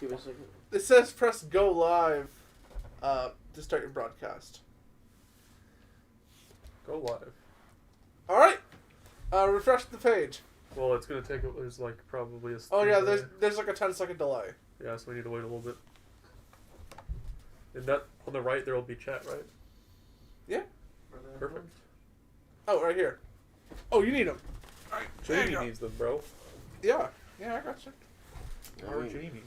Give me a second. It says press go live to start your broadcast. Go live. Alright. Refresh the page. Well, it's going to take, there's like probably a... Oh yeah, there's like a 10-second delay. Yeah, so we need to wait a little bit. And that, on the right, there will be chat, right? Yeah. Perfect. Oh, right here. Oh, you need them. Alright, Jamie needs them, bro. Yeah. Yeah, I got you. Or Jamie.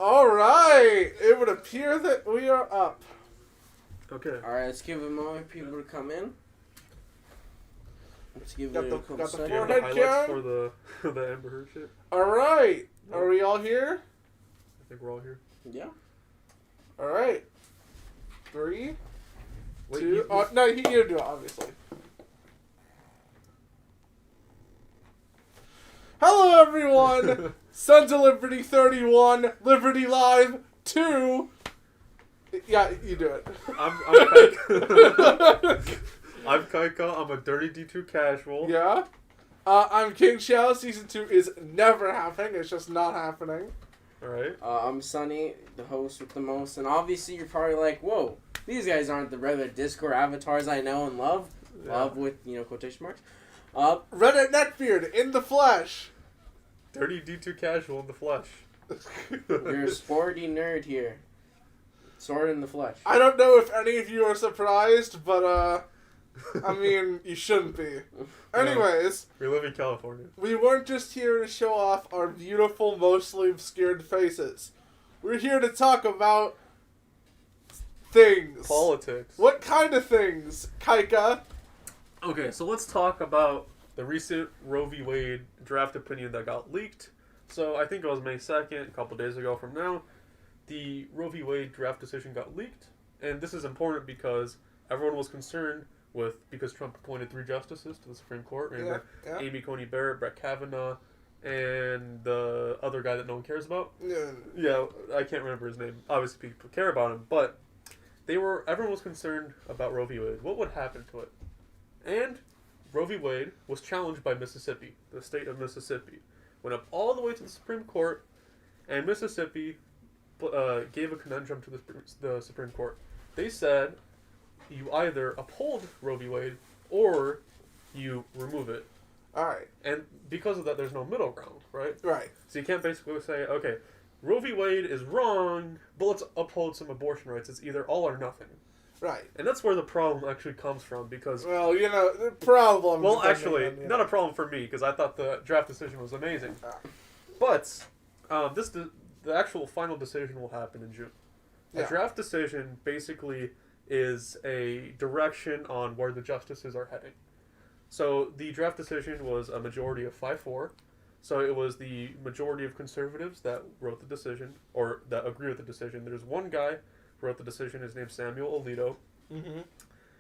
Alright! It would appear that we are up. Okay. Alright, let's give a moment for people to come in. Let's give Got it the- a couple got the Do you seconds. have the Forehead highlights cam? for the Amber Heard shit? Alright! Are we all here? I think we're all here. Yeah. Alright. 3, Wait, 2... Oh, no, you do it, obviously. Hello, everyone! Sons of Lib3rty 1, Lib3rty Live 2... Yeah, you do it. I'm KYKA. I'm KYKA. I'm a dirty D2 casual. Yeah? I'm King Chao. Season 2 is never happening. It's just not happening. Alright. I'm Sunny, the host with the most, and obviously you're probably like, whoa, these guys aren't the regular Discord avatars I know and love. Yeah. Love with, quotation marks. Reddit Netbeard in the flesh. Dirty D2 casual in the flesh. You're a sporty nerd here. Sword in the flesh. I don't know if any of you are surprised, but, I mean, you shouldn't be. Anyways, We live in California. we weren't just here to show off our beautiful, mostly obscured faces. We're here to talk about things. Politics. What kind of things, KYKA? Okay, so let's talk about the recent Roe v. Wade draft opinion that got leaked. So I think it was May 2nd, a couple days ago from now. The Roe v. Wade draft decision got leaked. And this is important because everyone was concerned because Trump appointed 3 justices to the Supreme Court. Remember? Yeah. Amy Coney Barrett, Brett Kavanaugh, and the other guy that no one cares about. Yeah. Yeah, I can't remember his name. Obviously, people care about him, but everyone was concerned about Roe v. Wade. What would happen to it? And Roe v. Wade was challenged by Mississippi. The state of Mississippi went up all the way to the Supreme Court, and Mississippi gave a conundrum to the Supreme Court. They said you either uphold Roe v. Wade or you remove it. Alright. And because of that, there's no middle ground, right? Right. So you can't basically say, okay, Roe v. Wade is wrong, but let's uphold some abortion rights. It's either all or nothing. Right. And that's where the problem actually comes from, because... Well, the problem... Well, actually, not a problem for me, because I thought the draft decision was amazing. But, the actual final decision will happen in June. Yeah. A draft decision basically is a direction on where the justices are heading. So the draft decision was a majority of 5-4. So it was the majority of conservatives that wrote the decision, or that agree with the decision. There's one guy who wrote the decision. His name's Samuel Alito. Mm-hmm.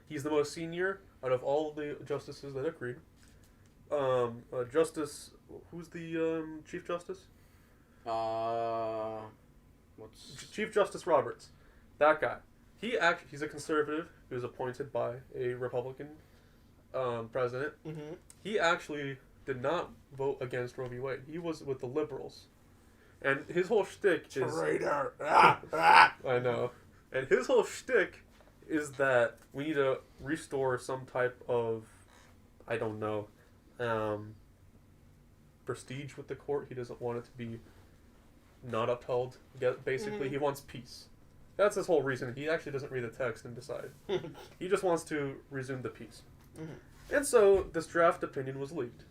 He's the most senior out of all the justices that agreed. Justice, who's the Chief Justice? Chief Justice Roberts. That guy. He's a conservative. He was appointed by a Republican president. Mm-hmm. He actually did not vote against Roe v. Wade. He was with the liberals. And his whole shtick is... Traitor. I know. And his whole shtick is that we need to restore some type of, I don't know, prestige with the court. He doesn't want it to be not upheld. Basically, he wants peace. That's his whole reason. He actually doesn't read the text and decide. He just wants to resume the peace. Mm-hmm. And so this draft opinion was leaked.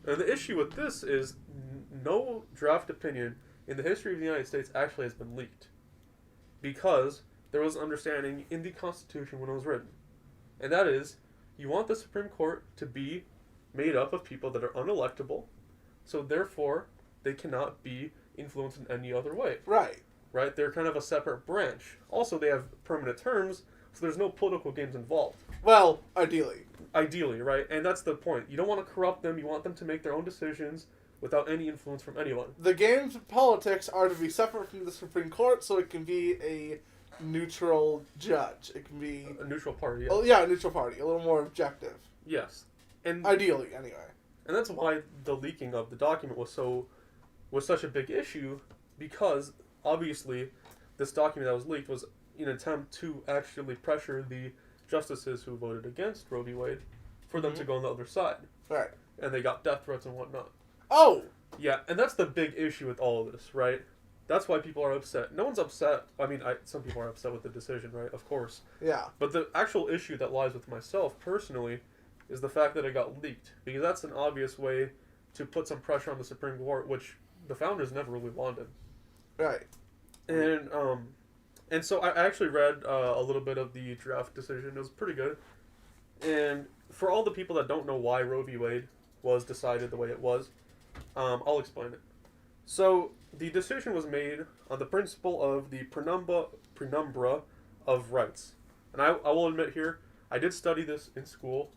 And the issue with this is no draft opinion in the history of the United States actually has been leaked. Because there was understanding in the Constitution when it was written. And that is, you want the Supreme Court to be made up of people that are unelectable, so therefore they cannot be influenced in any other way. Right. Right? They're kind of a separate branch. Also, they have permanent terms, so there's no political games involved. Well, ideally. Ideally, right? And that's the point. You don't want to corrupt them. You want them to make their own decisions without any influence from anyone. The games of politics are to be separate from the Supreme Court, so it can be a neutral judge. It can be... A neutral party, yes. Oh, yeah, a neutral party. A little more objective. Yes. And ideally, anyway. And that's why the leaking of the document was so was such a big issue because, obviously, this document that was leaked was an attempt to actually pressure the justices who voted against Roe v. Wade for them to go on the other side. Right. And they got death threats and whatnot. Oh! Yeah, and that's the big issue with all of this, right? That's why people are upset. No one's upset. I mean, some people are upset with the decision, right? Of course. Yeah. But the actual issue that lies with myself, personally, is the fact that it got leaked. Because that's an obvious way to put some pressure on the Supreme Court, which the founders never really wanted. Right. And so I actually read a little bit of the draft decision. It was pretty good. And for all the people that don't know why Roe v. Wade was decided the way it was, I'll explain it. So the decision was made on the principle of the penumbra of rights. And I will admit here, I did study this in school.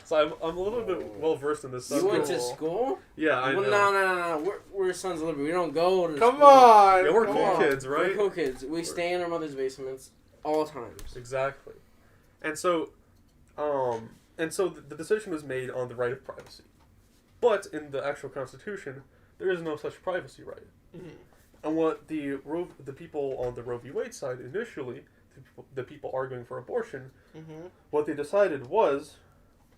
So I'm a little bit well versed in this You subject. went to school? Yeah, I know. No. We're Sons of Liberty. We don't go to Come school. on! Yeah, we're Come cool on. kids, right? We're cool kids. We stay in our mother's basements all times. Exactly. And so the decision was made on the right of privacy. But in the actual Constitution, there is no such privacy right. Mm-hmm. And what the people on the Roe v. Wade side initially, the people arguing for abortion, what they decided was,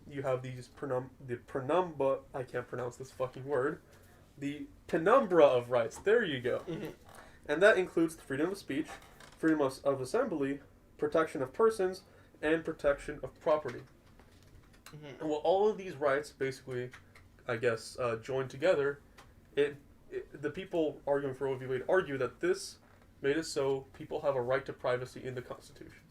you have these penumbra, I can't pronounce this fucking word, the penumbra of rights, there you go. And that includes freedom of speech, freedom of assembly, protection of persons, and protection of property. And with all of these rights basically, I guess, joined together, the people arguing for Roe v. Wade argue that this made it so people have a right to privacy in the Constitution.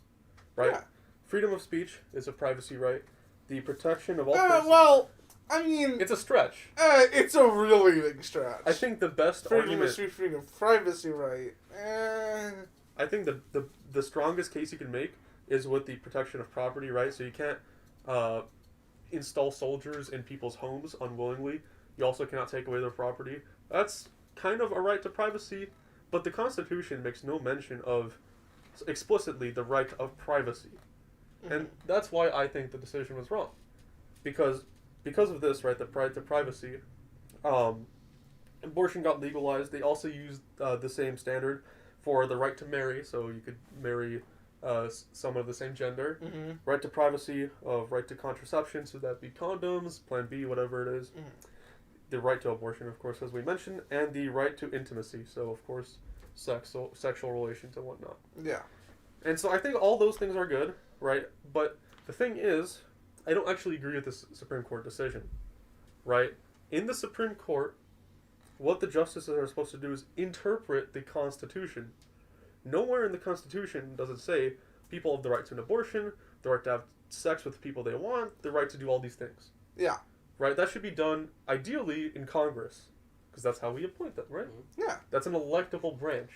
Right? Yeah. Freedom of speech is a privacy right. The protection of all persons. Well, I mean... It's a stretch. It's a really big stretch. I think the best freedom argument... of speech, freedom of privacy right. I think the strongest case you can make is with the protection of property, right? So you can't install soldiers in people's homes unwillingly. You also cannot take away their property. That's kind of a right to privacy, but the Constitution makes no mention of explicitly the right of privacy. And that's why I think the decision was wrong. Because of this, right, the right to privacy, abortion got legalized. They also used the same standard for the right to marry, so you could marry someone of the same gender. Right to privacy, right to contraception, so that'd be condoms, Plan B, whatever it is. The right to abortion, of course, as we mentioned, and the right to intimacy, so of course, sexual relations and whatnot. Yeah. And so I think all those things are good, right? But the thing is, I don't actually agree with this Supreme Court decision, right? In the Supreme Court, what the justices are supposed to do is interpret the Constitution. Nowhere in the Constitution does it say people have the right to an abortion, the right to have sex with the people they want, the right to do all these things. Yeah. Right? That should be done, ideally, in Congress. Because that's how we appoint them, right? Yeah. That's an electable branch.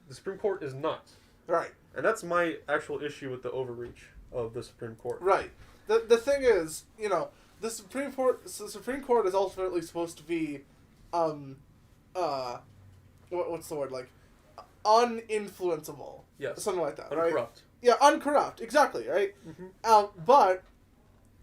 The Supreme Court is not. Right. And that's my actual issue with the overreach of the Supreme Court. Right. The thing is, the Supreme Court is ultimately supposed to be, what's the word, like, uninfluenceable. Yes. Something like that, Uncorrupt. right? Yeah, uncorrupt, exactly, right? But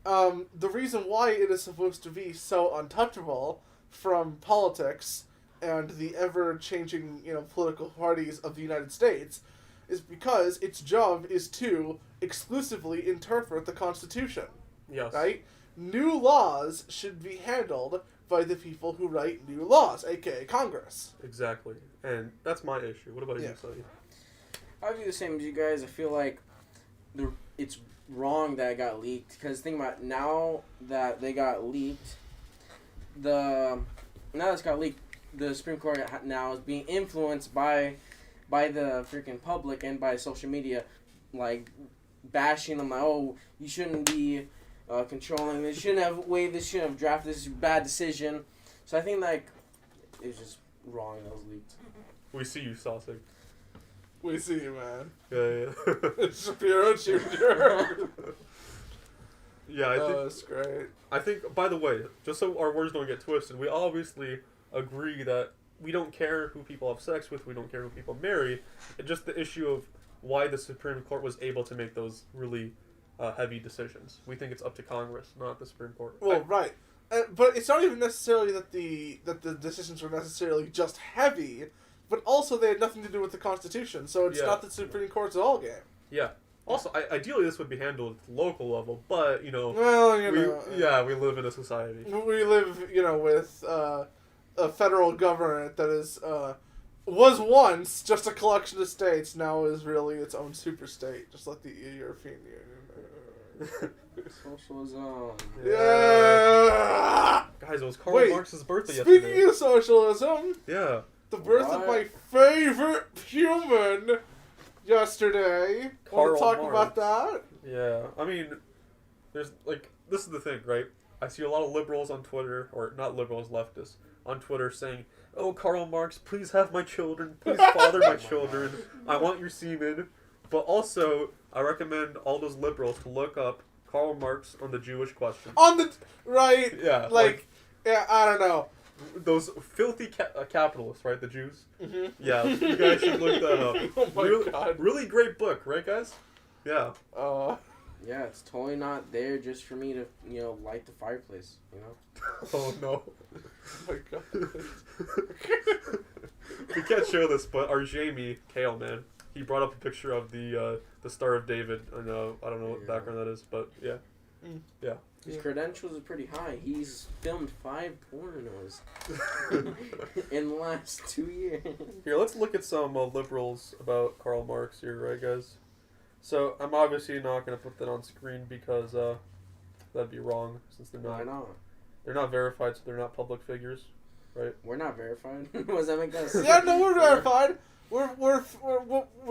the reason why it is supposed to be so untouchable from politics and the ever-changing, political parties of the United States is because its job is to exclusively interpret the Constitution. Yes. Right? New laws should be handled by the people who write new laws, aka Congress. Exactly. And that's my issue. What about you, Sonny? I view the same as you guys. I feel like it's wrong that it got leaked. Because think about it, now that they got leaked, the Supreme Court now is being influenced by the freaking public and by social media, like bashing them like, oh, you shouldn't be controlling this, shouldn't have waived this, shouldn't have drafted this, bad decision. So I think like it was just wrong that was leaked. We see you, Saucing. We see you, man. Yeah. Shapiro Jr. Yeah, I think that's great. I think, by the way, just so our words don't get twisted, we obviously agree that we don't care who people have sex with, we don't care who people marry. It's just the issue of why the Supreme Court was able to make those really heavy decisions. We think it's up to Congress, not the Supreme Court. Well, right. but it's not even necessarily that the decisions were necessarily just heavy, but also they had nothing to do with the Constitution. So it's not the Supreme Court's all game. Yeah. Also, ideally, this would be handled at the local level, but well, we live in a society. We live, with a federal government that is was once just a collection of states, now is really its own super state, just like the European Union. Socialism. Yeah. Guys, it was Karl Marx's birthday Speaking yesterday. of socialism, Yeah. the birth of my favorite human yesterday. Want to talk about that? Yeah. I mean, there's this is the thing, right? I see a lot of liberals on Twitter, or not liberals, leftists, on Twitter saying, "Oh, Karl Marx, please have my children. Please father my children. I want your semen." But also, I recommend all those liberals to look up Karl Marx on the Jewish question. Right? Yeah. Yeah, I don't know. Those filthy capitalists, right? The Jews? Mm-hmm. Yeah, you guys should look that up. Oh my God. Really great book, right, guys? Yeah. Yeah, it's totally not there just for me to, light the fireplace, Oh, no. Oh my God. We can't show this, but our Jamie, Kale, man, he brought up a picture of the Star of David. I don't know what background that is, but yeah. Mm. Yeah. His credentials are pretty high. He's filmed 5 pornos in the last 2 years. Here, let's look at some liberals about Karl Marx here, right, guys? So, I'm obviously not going to put that on screen because that'd be wrong, since they're not. Why not? They're not verified, so they're not public figures, right? We're not verified. What does that make us? Yeah, no, we're verified. We're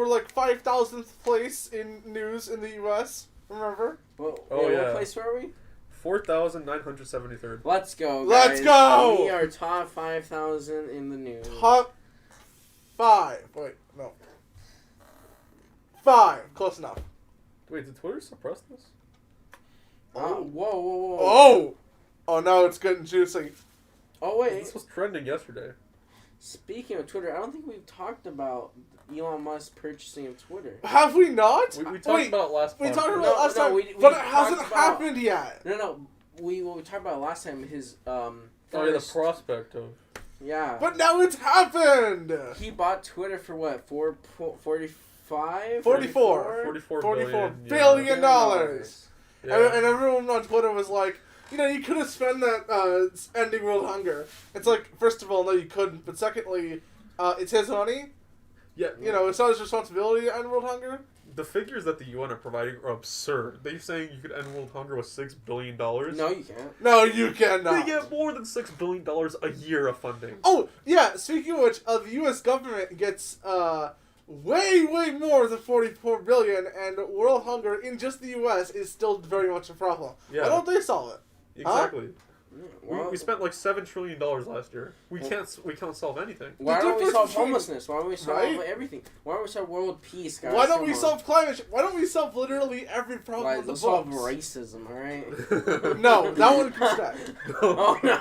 like 5,000th place in news in the U.S. Remember? Well, Oh, yeah. What place were we? 4,973rd. Let's go, guys. Let's go! We are top 5,000 in the news. Top 5. Wait, no. 5. Close enough. Wait, did Twitter suppress this? Whoa. Oh, now it's getting juicy. Oh, wait. This was trending yesterday. Speaking of Twitter, I don't think we've talked about Elon Musk purchasing of Twitter. Have we not? We talked about it last We podcast. talked about it last time, we but it hasn't talked about- happened yet. No. We talked about it last time. His Oh, yeah, the first- prospect of... Yeah. But now it's happened! He bought Twitter for what? 45? 44. 44 billion dollars. Yeah. And everyone on Twitter was like, you could have spent that ending world hunger. It's like, first of all, no, you couldn't. But secondly, it's his money. Yeah. It's not his responsibility to end world hunger. The figures that the UN are providing are absurd. They're saying you could end world hunger with $6 billion? No, you can't. No, you cannot. They get more than $6 billion a year of funding. Oh, yeah, speaking of which, the U.S. government gets way more than 44 billion, and world hunger in just the U.S. is still very much a problem. Yeah. Why don't they solve it? Exactly. Well, We spent like $7 trillion last year. We can't solve anything. why The don't we difference solve between- homelessness? Why don't we solve Right? everything? Why don't we solve world peace, guys? Why don't Come we on. solve climate change? Why don't we solve literally every problem Guys, in the let's solve books? racism, alright? No, that one can stay. Oh, no.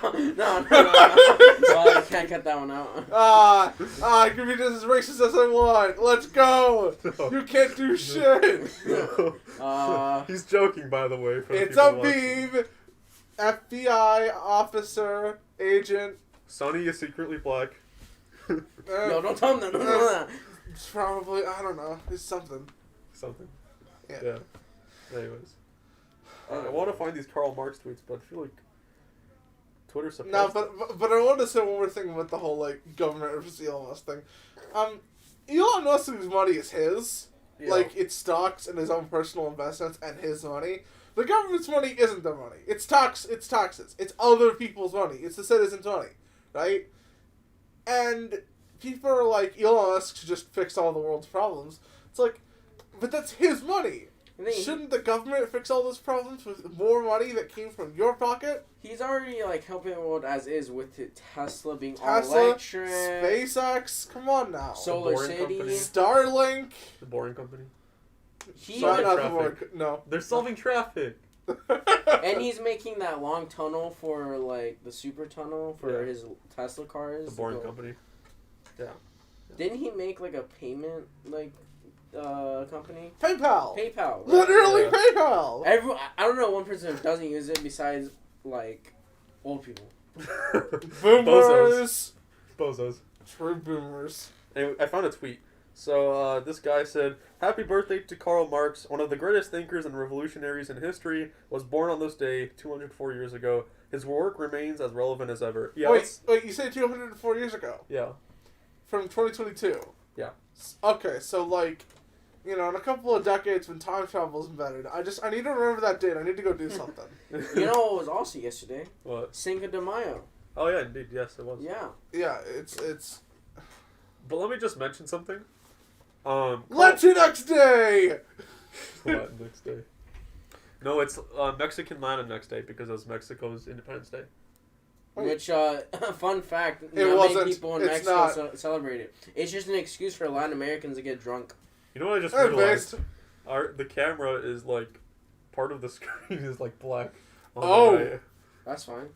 Well, I can't cut that one out. I can be just as racist as I want. Let's go. No. You can't do shit. He's joking, by the way. For the It's people a watching. beam. FBI officer, agent. Sonny is secretly black. No, don't tell him that. Don't tell him that. It's probably, I don't know. It's something. Something. Yeah. Anyways. I want to find these Karl Marx tweets, but I feel like Twitter suppressed. No, but I wanted to say one more thing with the whole government versus Elon Musk thing. Elon Musk's money is his. Yeah. Like, it's stocks and his own personal investments and his money. The government's money isn't their money. It's taxes. It's other people's money. It's the citizens' money, right? And people are like, Elon Musk should just fix all the world's problems. It's like, but that's his money. Shouldn't the government fix all those problems with more money that came from your pocket? He's already helping the world as is with Tesla being all Tesla, electric. SpaceX, come on now. Solar Boring City. company. Starlink. The Boring Company. He Sorry, Not the traffic. more, no. They're solving traffic. and he's making that long tunnel for the super tunnel for his Tesla cars. The Boring Company. Yeah. Didn't he make a payment company? PayPal. PayPal. Right? Literally Yeah. PayPal. I don't know one person who doesn't use it besides Old people. Boomers. Bozos. True boomers. Anyway, I found a tweet. So this guy said, "Happy birthday to Karl Marx, one of the greatest thinkers and revolutionaries in history. Was born on this day 204 years ago. His work remains as relevant as ever." Yeah. Wait, you said 204 years ago? Yeah. From 2022? Yeah. Okay, so like, in a couple of decades when time travel is invented, I need to remember that date. I need to go do something. You know what was also yesterday? What? Cinco de Mayo. Oh yeah, indeed. Yes, it was. Yeah. Yeah, it's. But let me just mention something. Latinx Day! Latinx Day. No, it's Mexican Latinx Day because it was Mexico's Independence Day. Wait. Which, fun fact, It not wasn't. many people in It's Mexico celebrate it. It's just an excuse for Latin Americans to get drunk. You know what I just Hey, realized? based. The camera is like, part of the screen is like black. On Oh. the right. That's fine.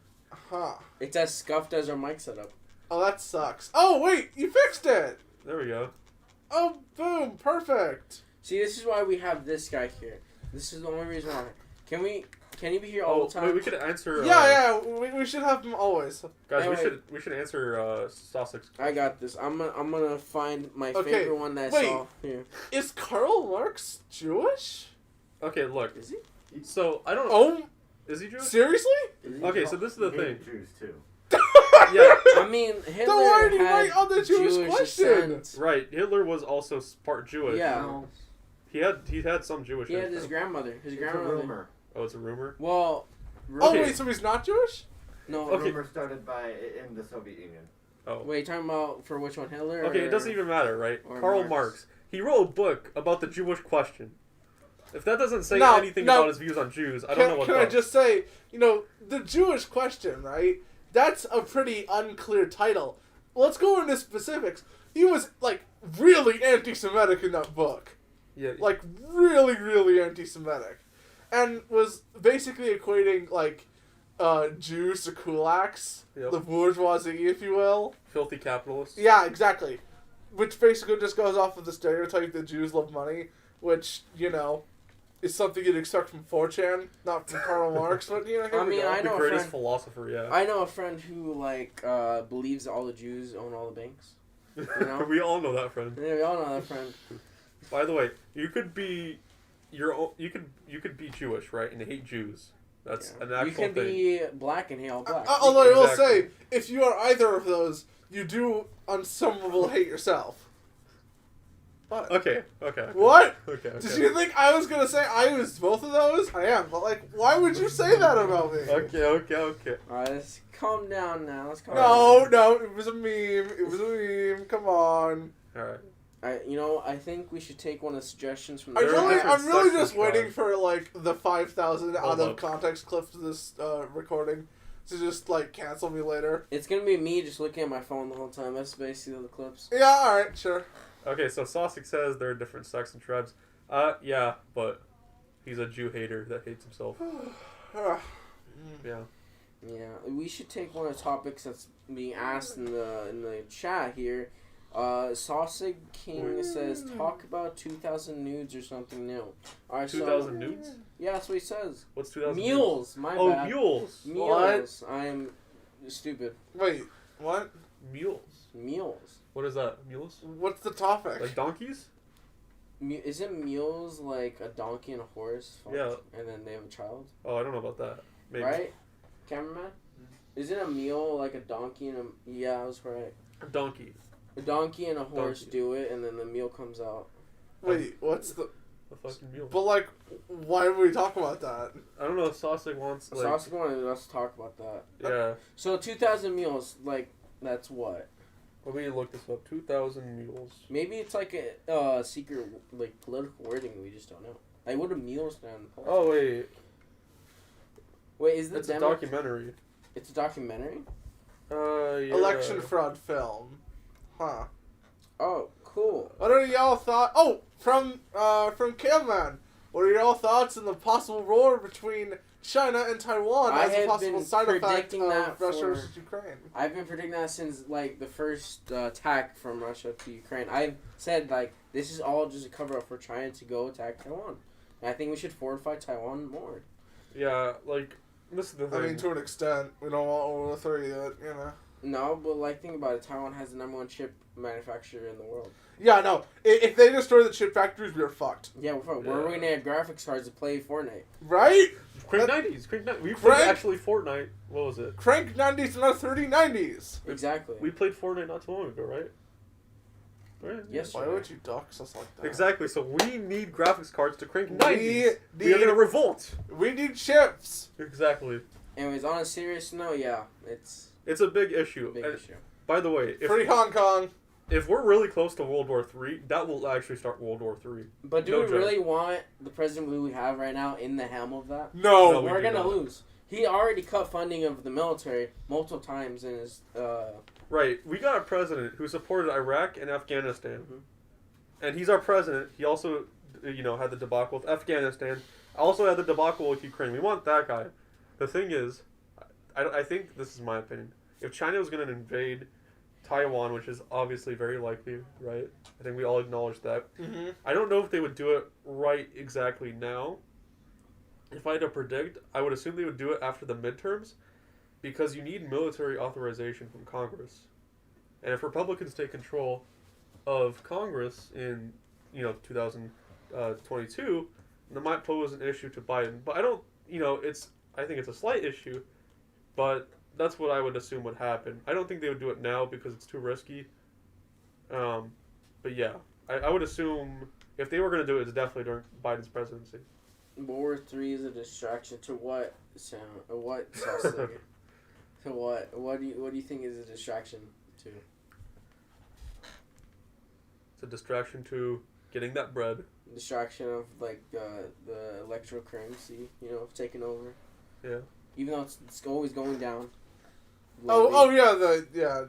Huh. It's as scuffed as our mic setup. Oh, that sucks. Oh, wait, you fixed it! There we go. Oh, boom, perfect. See, this is why we have this guy here. This is the only reason why. Can he be here all the time? Wait, we could answer. Yeah, we should have him always. Guys, Anyway. we should answer Sussex. I got this. I'm gonna find my Okay, favorite one that I wait. saw here. Is Karl Marx Jewish? Okay, look. Is he? So I don't. Oh, Is he Jewish? seriously? Okay, so this is the He thing. hated Jews too. Yeah, I mean, Hitler Then why did he had write on the Jewish question? descent. right. Hitler was also part Jewish. Yeah. No, He had some Jewish. He had in his him. grandmother. His it's a grandmother. rumor. Oh, it's a rumor. Well, Oh, Okay. wait, so he's not Jewish? no. Okay. Rumor started in the Soviet Union. Oh. Wait, talking about for which one, Hitler? Okay, or... it doesn't even matter, right? or Karl Marx. Marx. He wrote a book about the Jewish question. If that doesn't say No, anything no. about his views on Jews, I don't know what Can I does. just say, the Jewish question, right? That's a pretty unclear title. Let's go into specifics. He was, like, really anti-Semitic in that book. Yeah. Like, really, really anti-Semitic. And was basically equating, like, Jews to kulaks. Yep. The bourgeoisie, if you will. Filthy capitalists. Yeah, exactly. Which basically just goes off of the stereotype that Jews love money, which, is something you'd expect from 4chan, not from Karl Marx, but, here I we mean, go. I The know a greatest friend. philosopher, yeah. I know a friend who believes that all the Jews own all the banks. know? We all know that, friend. Yeah, we all know that friend. By the way, you could be you could be Jewish, right, and hate Jews. That's Yeah. an actual You can thing. be black and hate all black. Although I will Exactly. say, if you are either of those, you do on some level hate yourself. What? Okay. What? Okay. Did you think I was gonna say I was both of those? I am, but why would you say that about me? Okay. Alright, let's calm down now. Let's calm No, down. it was a meme. It was a meme. Come on. All right. I think we should take one of the suggestions from the There are different I'm really sections, just waiting Ryan. for the 5,000 out Hold of up. context clips of this recording to just cancel me later. It's gonna be me just looking at my phone the whole time. That's basically the clips. Yeah, all right, sure. Okay, so Sussex says there are different sects and tribes. Yeah, but he's a Jew hater that hates himself. Yeah. Yeah, we should take one of the topics that's being asked in the chat here. Sausage King says talk about 2,000 nudes or something new. Alright, 2,000 nudes? Yeah, that's what he says. What's 2,000 Mules, my nudes? Oh, bad. mules. Mules. I am stupid. Wait, what? Mules. Mules. What is that? Mules? What's the topic? Like donkeys? Isn't mules like a donkey and a horse? Fucked, Yeah. And then they have a child? Oh, I don't know about that. Maybe. Right? Cameraman? Isn't a mule like a donkey and a... Yeah, I was right. A donkey. A donkey and a horse Donkey. do it, and then the mule comes out. Wait, what's the... A fucking mule. But, why would we talk about that? I don't know if Sausage wants, So I was wanted us to talk about that. Yeah. So 2,000 mules, that's what? Let me look this up. 2,000 mules. Maybe it's like a secret, political wording we just don't know. Like, what do mules stand for? Oh, wait. Wait, is the It's a documentary. It's a documentary? Yeah. Election fraud film. Huh. Oh, cool. What are y'all thoughts? Oh, from Caveman. What are y'all thoughts on the possible war between China and Taiwan I as a have possible been side effect predicting that of Russia for- versus Ukraine? I've been predicting that since, the first attack from Russia to Ukraine. I've said, this is all just a cover-up for China to go attack Taiwan. And I think we should fortify Taiwan more. Yeah, This is the I thing. mean, to an extent, we don't want World War 3 yet, you know. No, but like think about it. Taiwan has the #1 chip manufacturer in the world. Yeah, no. If they destroy the chip factories, we're fucked. Yeah, we're fucked. Where are we gonna have graphics cards to play Fortnite? Right? Crank 90s. We played actually Fortnite. What was it? Crank 90s and not 3090s. Exactly. We played Fortnite not too long ago, right? Right. Yes. Why would you dox us like that? Exactly. So we need graphics cards to crank 90s. We are need- gonna revolt. We need chips. Exactly. Anyways, on a serious note, yeah, it's It's a big issue. a big And issue. by the way, Free Hong Kong. if we're really close to World War III, that will actually start World War III. But do No we joke. really want the president we have right now in the helm of that? No. No, we We're do gonna not. lose. He already cut funding of the military multiple times in his. Right. We got a president who supported Iraq and Afghanistan. Mhm. And he's our president. He also, had the debacle with Afghanistan. Also had the debacle with Ukraine. We want that guy. The thing is, I think this is my opinion. If China was going to invade Taiwan, which is obviously very likely, right? I think we all acknowledge that. Mm-hmm. I don't know if they would do it right exactly now. If I had to predict, I would assume they would do it after the midterms, because you need military authorization from Congress. And if Republicans take control of Congress in 2022, that might pose an issue to Biden. But I don't, I think it's a slight issue, but that's what I would assume would happen. I don't think they would do it now because it's too risky. But yeah, I would assume if they were going to do it, it's definitely during Biden's presidency. World War III is a distraction to what sound? What sausage? To what? What do you think is a distraction to? It's a distraction to getting that bread. Distraction of like the electoral currency, taking over. Yeah. Even though it's always going down. Oh lately. yeah,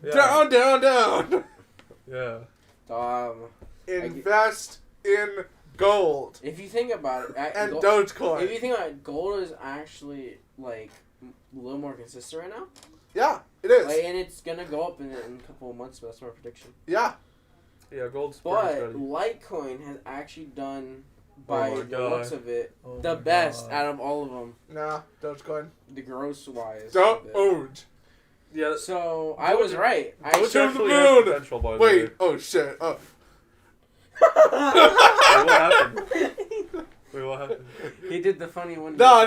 Yeah. Down. Yeah. Invest in gold If you think about it, and if Dogecoin. you think about it, gold is actually like a little more consistent right now. Yeah, it is. Like, and it's gonna go up in a couple of months. But that's my prediction. Yeah. Yeah, gold's But pretty steady. Litecoin has actually done, Oh by my the God. looks of it, Oh the my best God. out of all of them. Nah, Dogecoin. The gross wise. Doge. Yeah. So I was right. Doge To the actually has moon! potential, by the Wait. way. Oh shit. Oh. Wait, what happened? Wait, what happened? He did the funny one. No.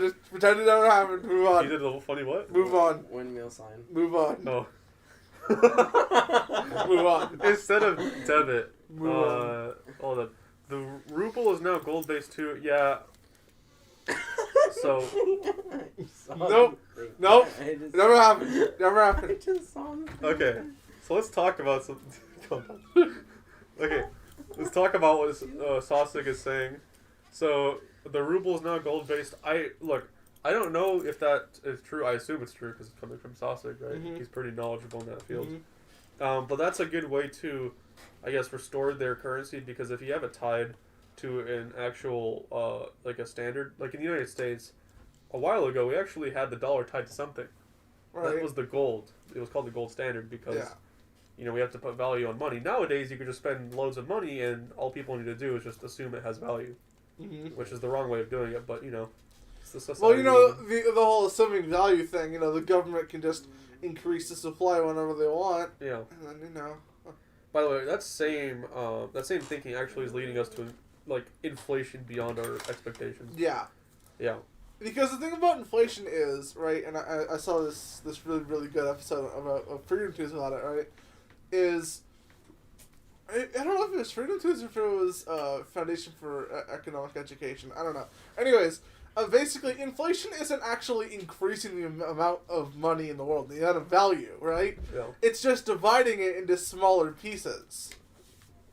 Just pretend it never happened. Move You on. did the funny what? Move on. Windmill sign. Move on. Oh. Move on. Instead of debit, Move on. the ruble is now gold based too. Yeah. So Nope. It Never happened. Never I happened. just saw him. okay, so let's talk about some. Okay, let's talk about what Sosig is saying. So the ruble is now gold based. I don't know if that is true. I assume it's true because it's coming from Sosig, right? Mhm. He's pretty knowledgeable in that field. Mhm. But that's a good way to, I guess, restore their currency, because if you have it tied to an actual, like a standard, like in the United States, a while ago, we actually had the dollar tied to something. Right. That was the gold. It was called the gold standard because, we have to put value on money. Nowadays, you can just spend loads of money and all people need to do is just assume it has value, which is the wrong way of doing it, but, it's the society. Well, the whole assuming value thing. The government can just increase the supply whenever they want, Yeah. and then By the way, that same thinking actually is leading us to, inflation beyond our expectations. Yeah. Yeah. Because the thing about inflation is, right, and I saw this really, really good episode of Freedom Tunes about it, right, is, I don't know if it was Freedom Tunes or if it was Foundation for Economic Education, I don't know. Anyways, basically, inflation isn't actually increasing the amount of money in the world, the amount of value, right? Yeah. It's just dividing it into smaller pieces,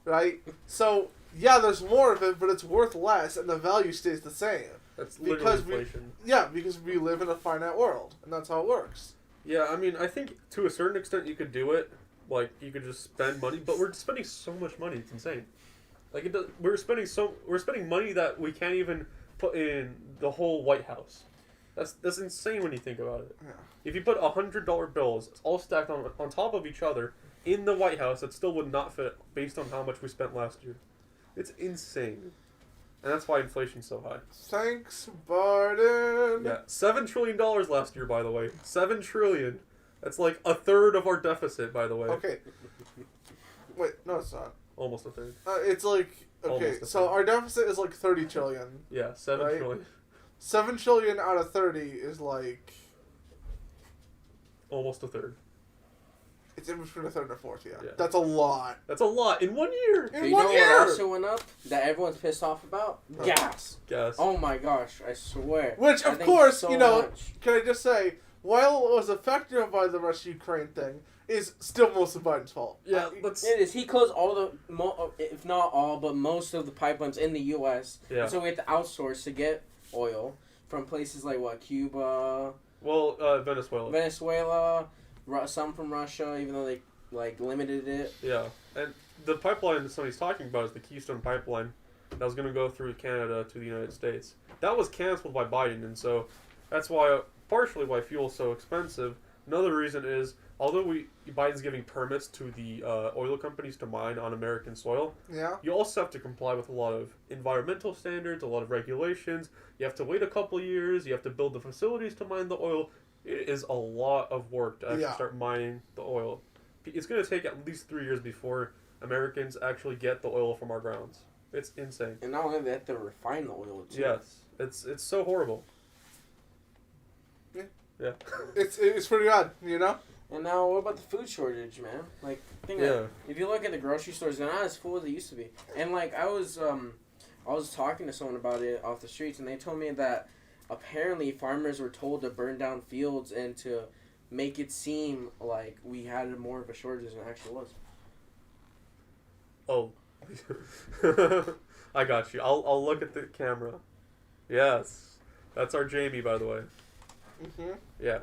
right? So, yeah, there's more of it, but it's worth less, and the value stays the same. That's literally Because inflation. because we live in a finite world, and that's how it works. Yeah, I mean, I think to a certain extent you could do it. You could just spend money, but we're spending so much money, it's insane. We're spending money that we can't even put in the whole White House. That's insane when you think about it. Yeah. If you put $100 bills all stacked on top of each other in the White House, it still would not fit based on how much we spent last year. It's insane. And that's why inflation's so high. Thanks, Barden. Yeah, $7 trillion last year, by the way. $7 trillion. That's like a third of our deficit, by the way. Okay. Wait, no, it's not. Almost a third. It's like, okay, Almost a so third. our deficit is like 30 trillion. Yeah, $7 Right? trillion. 7 trillion out of 30 is like, Almost a third. it's in between a third and a fourth, yeah. Yeah. That's a lot. That's a lot in 1 year. In You 1 know year! what also went up that everyone's pissed off about? Huh. Gas. Gas. Oh my gosh, I swear. Which, I of think course, so you know, much. can I just say, while it was affected by the Russia-Ukraine thing, is still most of Biden's fault. Yeah, let's. It is. He closed all the, if not all, but most of the pipelines in the U.S. Yeah. So we have to outsource to get oil from places like what, Cuba, Well, Venezuela. Venezuela, some from Russia, even though they like limited it. Yeah, and the pipeline somebody's talking about is the Keystone Pipeline that was going to go through Canada to the United States. That was canceled by Biden, and so that's why, partially why fuel's so expensive. Another reason is, although Biden's giving permits to the oil companies to mine on American soil, Yeah? you also have to comply with a lot of environmental standards, a lot of regulations. You have to wait a couple of years. You have to build the facilities to mine the oil. It is a lot of work to actually start mining the oil. It's going to take at least 3 years before Americans actually get the oil from our grounds. It's insane. And not only that, they have to refine the oil too. Yes, it's so horrible. Yeah. Yeah. It's pretty bad, you know? And now, what about the food shortage, man? Like, think about it. If you look at the grocery stores, they're not as full as they used to be. And like, I was talking to someone about it off the streets, and they told me that apparently farmers were told to burn down fields and to make it seem like we had more of a shortage than it actually was. Oh. I got you. I'll look at the camera. Yes. That's our Jamie, by the way. Mm-hmm. Yeah.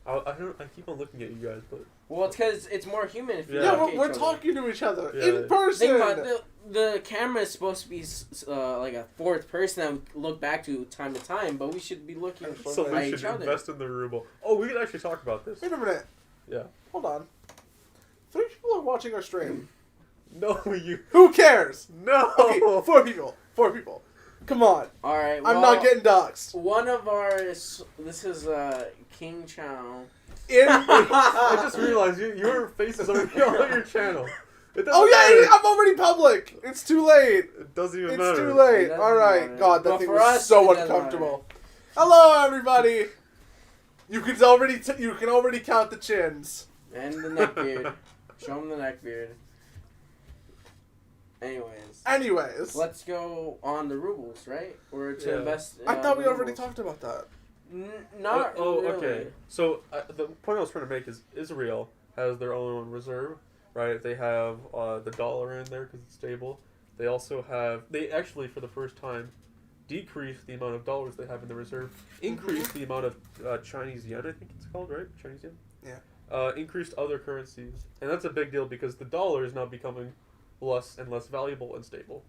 I keep on looking at you guys, but Well, it's because it's more human if you Yeah. look Yeah, at each we're other. talking to each other Yeah. in person. Think about it, the camera is supposed to be like a fourth person that we look back to time to time, but we should be looking at somebody each should other. invest in the ruble. Oh, we could actually talk about this. Wait a minute. Yeah. Hold on. 3 people are watching our stream. No, you. Who cares? No. Okay, 4 people. 4 people. Come on. All right, I'm not getting doxxed. One of ours. This is King Chao. I just realized your face is already on your channel. It doesn't Oh yeah, matter. I'm already public. It's too late. It doesn't even It's matter. too late. It doesn't All right. matter. God, that But thing for was us, so it doesn't uncomfortable. Hello, everybody. You can already count the chins. And the neck beard. Show him the neck beard. Anyways, let's go on the rubles, right? Or to Yeah. invest. I thought we the already rubles. talked about that. Not really. Okay. So the point I was trying to make is Israel has their own reserve, right? They have the dollar in there because it's stable. They also have actually for the first time decreased the amount of dollars they have in the reserve, increased the amount of Chinese yen, I think it's called, right? Chinese yen. Yeah. Increased other currencies, and that's a big deal because the dollar is now becoming less and less valuable and stable.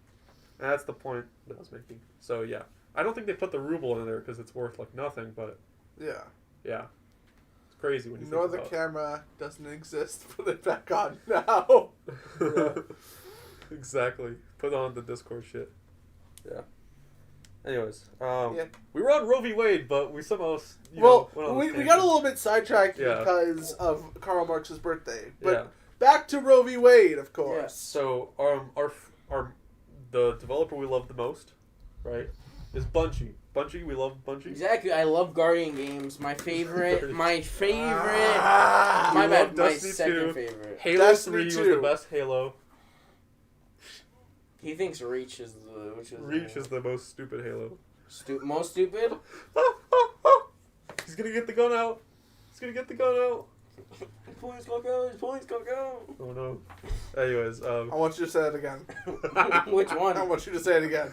And that's the point that I was making. So yeah, I don't think they put the ruble in there because it's worth like nothing, but Yeah. yeah, it's crazy when you No, think the about camera doesn't exist. Put it back on now. it. Exactly. Put on the Discord shit. Yeah. Anyways, Yeah. we were on Roe v. Wade, but we somehow Well, went on we this got a tangent. little bit sidetracked Yeah. because of Karl Marx's birthday. But Yeah. back to Roe v. Wade, of course. So our the developer we love the most, right, is Bungie. Bungie, we love Bungie. Exactly. I love Guardian games. My favorite. My favorite. Ah, my we bad. love My Destiny second 2. favorite. Halo Destiny 3 was 2. the best Halo. He thinks Reach is the Reach is the most stupid Halo. most stupid. He's gonna get the gun out. He's gonna get the gun out. Police go go. Police go go. Oh no. Anyways, I want you to say it again. Which I one? want you to say it again.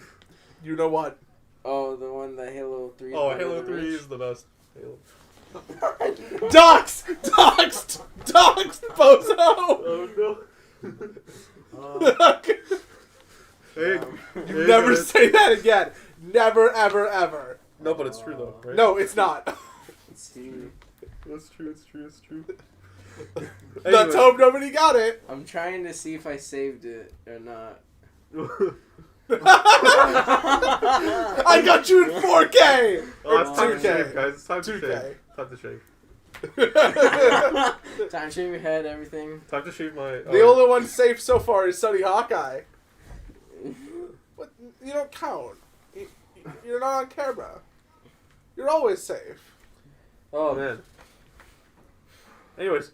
You know what? Oh, the one that Halo 3. oh, better Halo than 3 Reach. is the best Halo. Doxed! Bozo! Oh no. Hey, You hey, never guys. say that again. Never, ever, ever. No, but it's true though, right? No, it's not. It's true. It's true. It's true. It's true. Let's hope nobody got it. I'm trying to see if I saved it or not. I got you in 4K. Oh, it's time to 2K. shave, guys. It's time to 2K. shave. Time to shave. Time to shave your head, everything. Time to shave my. The only one safe so far is Sunnyhawkeye. But you don't count. You're not on camera. You're always safe. Oh man. Anyways,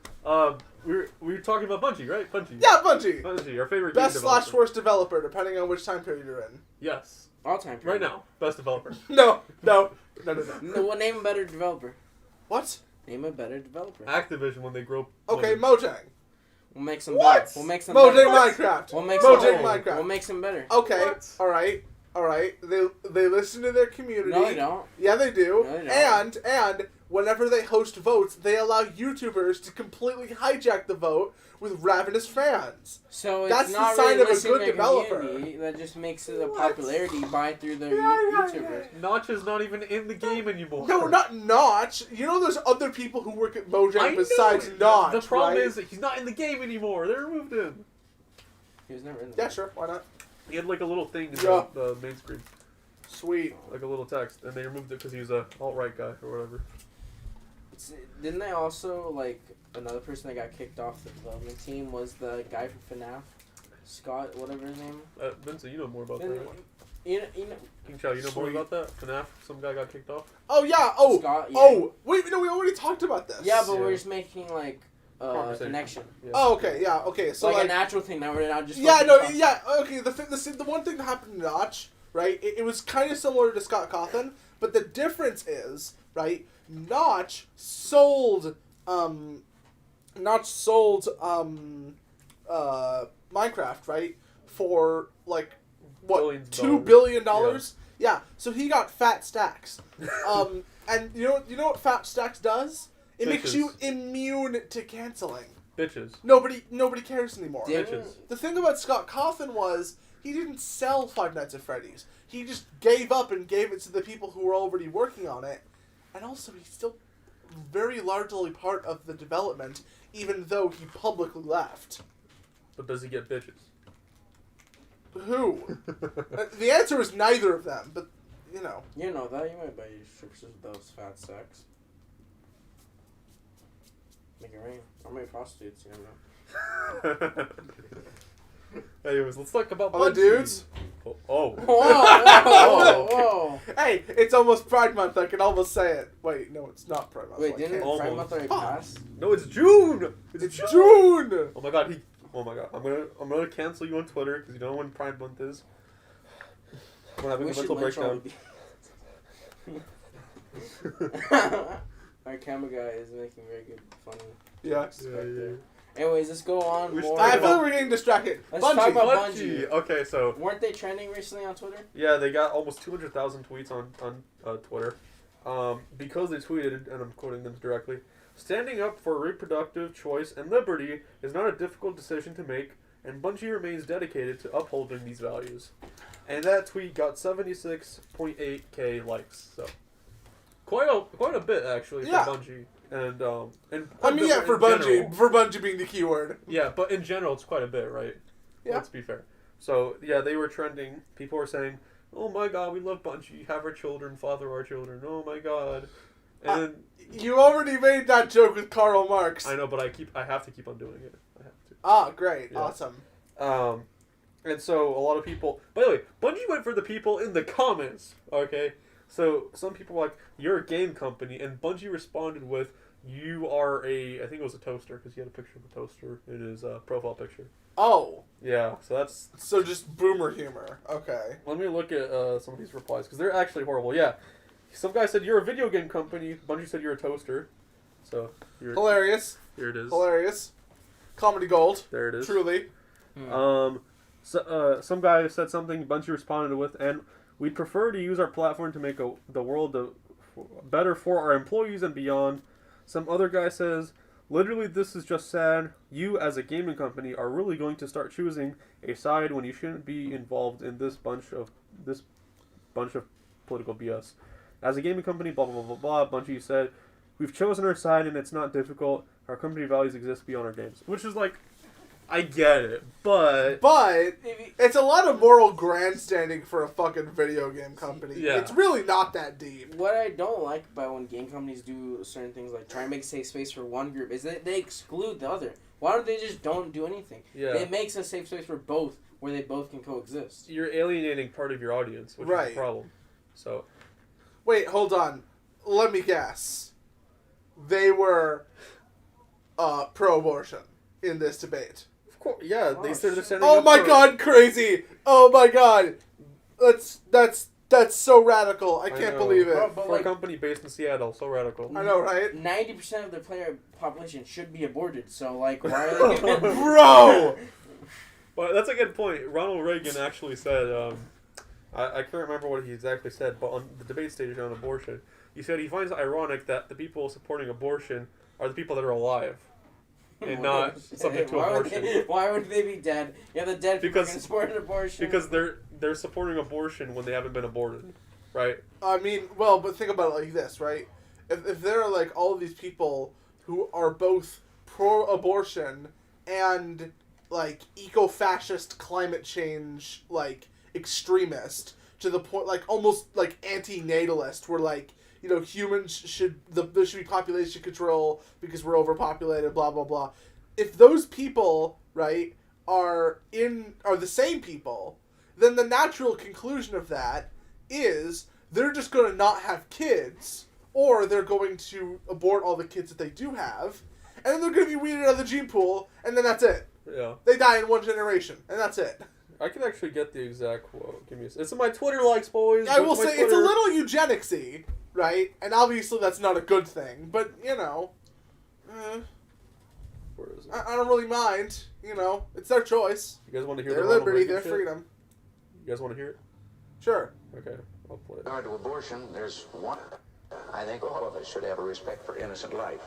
we were talking about Bungie, right? Bungie. Yeah, Bungie. Bungie, our favorite Best game / developer. worst developer, depending on which time period you're in. Yes. All time. Right now, best developer. No. No, well, name a better developer. What? Name a better developer. Activision when they grow. Okay, Mojang. We'll make some What? better. We'll make some Mojang better. Minecraft. We'll make Mojang some Minecraft. We'll make some better. Okay. What? All right. They listen to their community. No, they don't. Yeah, they do. No, they don't. And whenever they host votes, they allow YouTubers to completely hijack the vote with ravenous fans. So That's it's the not sign really of a listening good to their developer. community, that just makes it a What? popularity by through the Yeah. YouTubers. Notch is not even in the game anymore. No, not Notch. You know there's other people who work at I Mojang know. besides Notch, The problem right? is that he's not in the game anymore. They removed him. He was never in the Yeah, sure. Why not? He had like a little thing in Yeah. the main screen, Sweet. like a little text, and they removed it because he was a alt-right guy or whatever. Didn't they also, like, another person that got kicked off the development team was the guy from FNAF? Scott, whatever his name. Vincent, you know more about that, Didn't- right? You know, King Chao, you know more Sweet. about that? FNAF, some guy got kicked off. Oh yeah. Oh. Scott, yeah. Oh. Wait. No, we already talked about this. Yeah, but Yeah. we're just making, like, a Conversation. connection. Yeah. Oh, okay. Yeah. Okay. So like, like. a natural thing that we're not just... Yeah. fucking No. talking- Yeah. Okay. The one thing that happened to Notch, right? It was kind of similar to Scott Cawthon, but the difference is, right? Notch sold Minecraft, right? For like what, Billions of $2 billion? Yeah. So he got fat stacks. And you know what fat stacks does? It makes Bitches. you immune to canceling. Bitches. Nobody cares anymore. Didn't- Bitches. The thing about Scott Cawthon was he didn't sell Five Nights at Freddy's. He just gave up and gave it to the people who were already working on it. And also, he's still very largely part of the development, even though he publicly left. But does he get bitches? Who? The answer is neither of them, but, you know. You know that. You might buy your strippers with those fat sacks. Make it rain. Or maybe prostitutes, you never know. Anyways, let's talk about Other Bungie. dudes? Oh. Whoa, whoa, whoa. Hey, it's almost Pride Month, I can almost say it. Wait, no, it's not Pride Month. Wait, I didn't can't. Almost. Pride Month already Fuck. pass? No, it's June. It's June! Oh my god, Oh my god, I'm gonna cancel you on Twitter because you don't know when Pride Month is. I'm having We a should mental lynch all breakdown. the- Our camera guy is making very good, funny Yeah. jokes back there. Anyways, let's go on We should more. talk I feel about- like we're getting distracted. Let's talk about Bungie. Okay, so Weren't they trending recently on Twitter? yeah, they got almost 200,000 tweets on Twitter, because they tweeted, and I'm quoting them directly. Standing up for reproductive choice and liberty is not a difficult decision to make, and Bungie remains dedicated to upholding these values. And that tweet got 76.8k likes, so quite a bit actually Yeah. for Bungie. And I mean, yeah, for in Bungie, general. for Bungie being the keyword. Yeah, but in general, it's quite a bit, right? Yeah. Let's be fair. So, yeah, they were trending. People were saying, oh my god, we love Bungie. Have our children, father our children. Oh my god. And You already made that joke with Karl Marx. I know, but I have to keep on doing it. I have to. Ah, great. Yeah. Awesome. And so, a lot of people... By the way, Bungie went for the people in the comments, okay? So, some people were like, you're a game company, and Bungie responded with, you are a... I think it was a toaster, because he had a picture of a toaster in his profile picture. Oh, Yeah, so that's... so just boomer humor. Okay. Let me look at some of these replies, because they're actually horrible. Yeah. Some guy said, you're a video game company. Bungie said you're a toaster. So, Hilarious. here it is. Hilarious. Comedy gold. There it is. Truly. Some guy said something, Bungie responded with, and we'd prefer to use our platform to make the world better for our employees and beyond. Some other guy says, literally, this is just sad. You, as a gaming company, are really going to start choosing a side when you shouldn't be involved in this bunch of political BS. As a gaming company, blah, blah, blah, blah, blah, Bungie said, we've chosen our side and it's not difficult. Our company values exist beyond our games. Which is like, I get it, but it's a lot of moral grandstanding for a fucking video game company. Yeah. It's really not that deep. What I don't like about when game companies do certain things, like try and make a safe space for one group, is that they exclude the other. Why don't they just don't do anything? Yeah. It makes a safe space for both, where they both can coexist. you're alienating part of your audience, which is Right. the problem. So, Wait, hold on. Let me guess. They were pro-abortion in this debate. of course, yeah, Oh, they're shit. standing Oh up my for- god, crazy! Oh my god! That's so radical. I can't know. believe it. Bro, but For a like, company based in Seattle, so radical. I know, right? 90% of the player population should be aborted, so like, why are they giving... Bro! But that's a good point. Ronald Reagan actually said, I can't remember what he exactly said, but on the debate stage on abortion, he said he finds it ironic that the people supporting abortion are the people that are alive and not subject to abortion. Why would they be dead? Yeah, the dead people are Because- going to support an abortion. Because they're supporting abortion when they haven't been aborted, right? I mean, well, but think about it like this, right? If there are, like, all of these people who are both pro-abortion and, like, eco-fascist climate change, like, extremist, to the point, like, almost, like, anti-natalist, where, like, you know, humans there should be population control because we're overpopulated, blah, blah, blah. If those people, right, are the same people, then the natural conclusion of that is they're just going to not have kids, or they're going to abort all the kids that they do have, and then they're going to be weeded out of the gene pool, and then that's it. Yeah. They die in one generation, and that's it. I can actually get the exact quote. Give me it's in my Twitter likes, boys. I Go will to my say it's a Twitter. little eugenicsy, right? And obviously that's not a good thing, but, you know, Where is it? I don't really mind. You know, it's their choice. You guys want to hear Their the Ronald liberty, Reagan their shit? freedom. You guys want to hear it? Sure. Okay, I'll play it. With regard to abortion, there's one. I think all of us should have a respect for innocent life.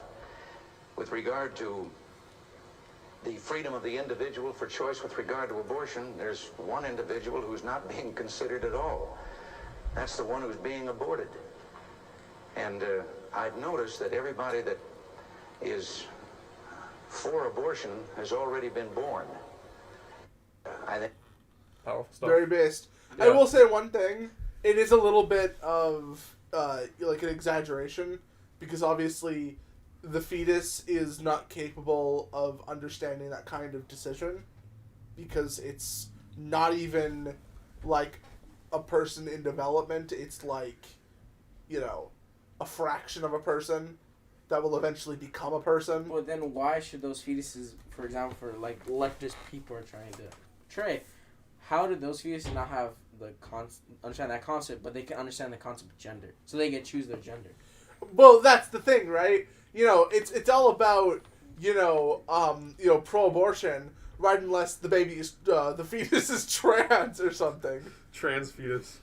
With regard to the freedom of the individual for choice with regard to abortion, there's one individual who's not being considered at all. That's the one who's being aborted. And I've noticed that everybody that is for abortion has already been born. I think. Powerful stuff. Very based. I Yeah. will say one thing. It is a little bit of, like, an exaggeration, because obviously the fetus is not capable of understanding that kind of decision, because it's not even, like, a person in development. It's, like, you know, a fraction of a person that will eventually become a person. Well, then why should those fetuses, for example, for like leftist people are trying to Trey, how did those fetuses not have the understand that concept, but they can understand the concept of gender, so they can choose their gender? Well, that's the thing, right? You know, it's all about, pro-abortion, right? Unless the baby is, the fetus is trans or something. Trans fetus.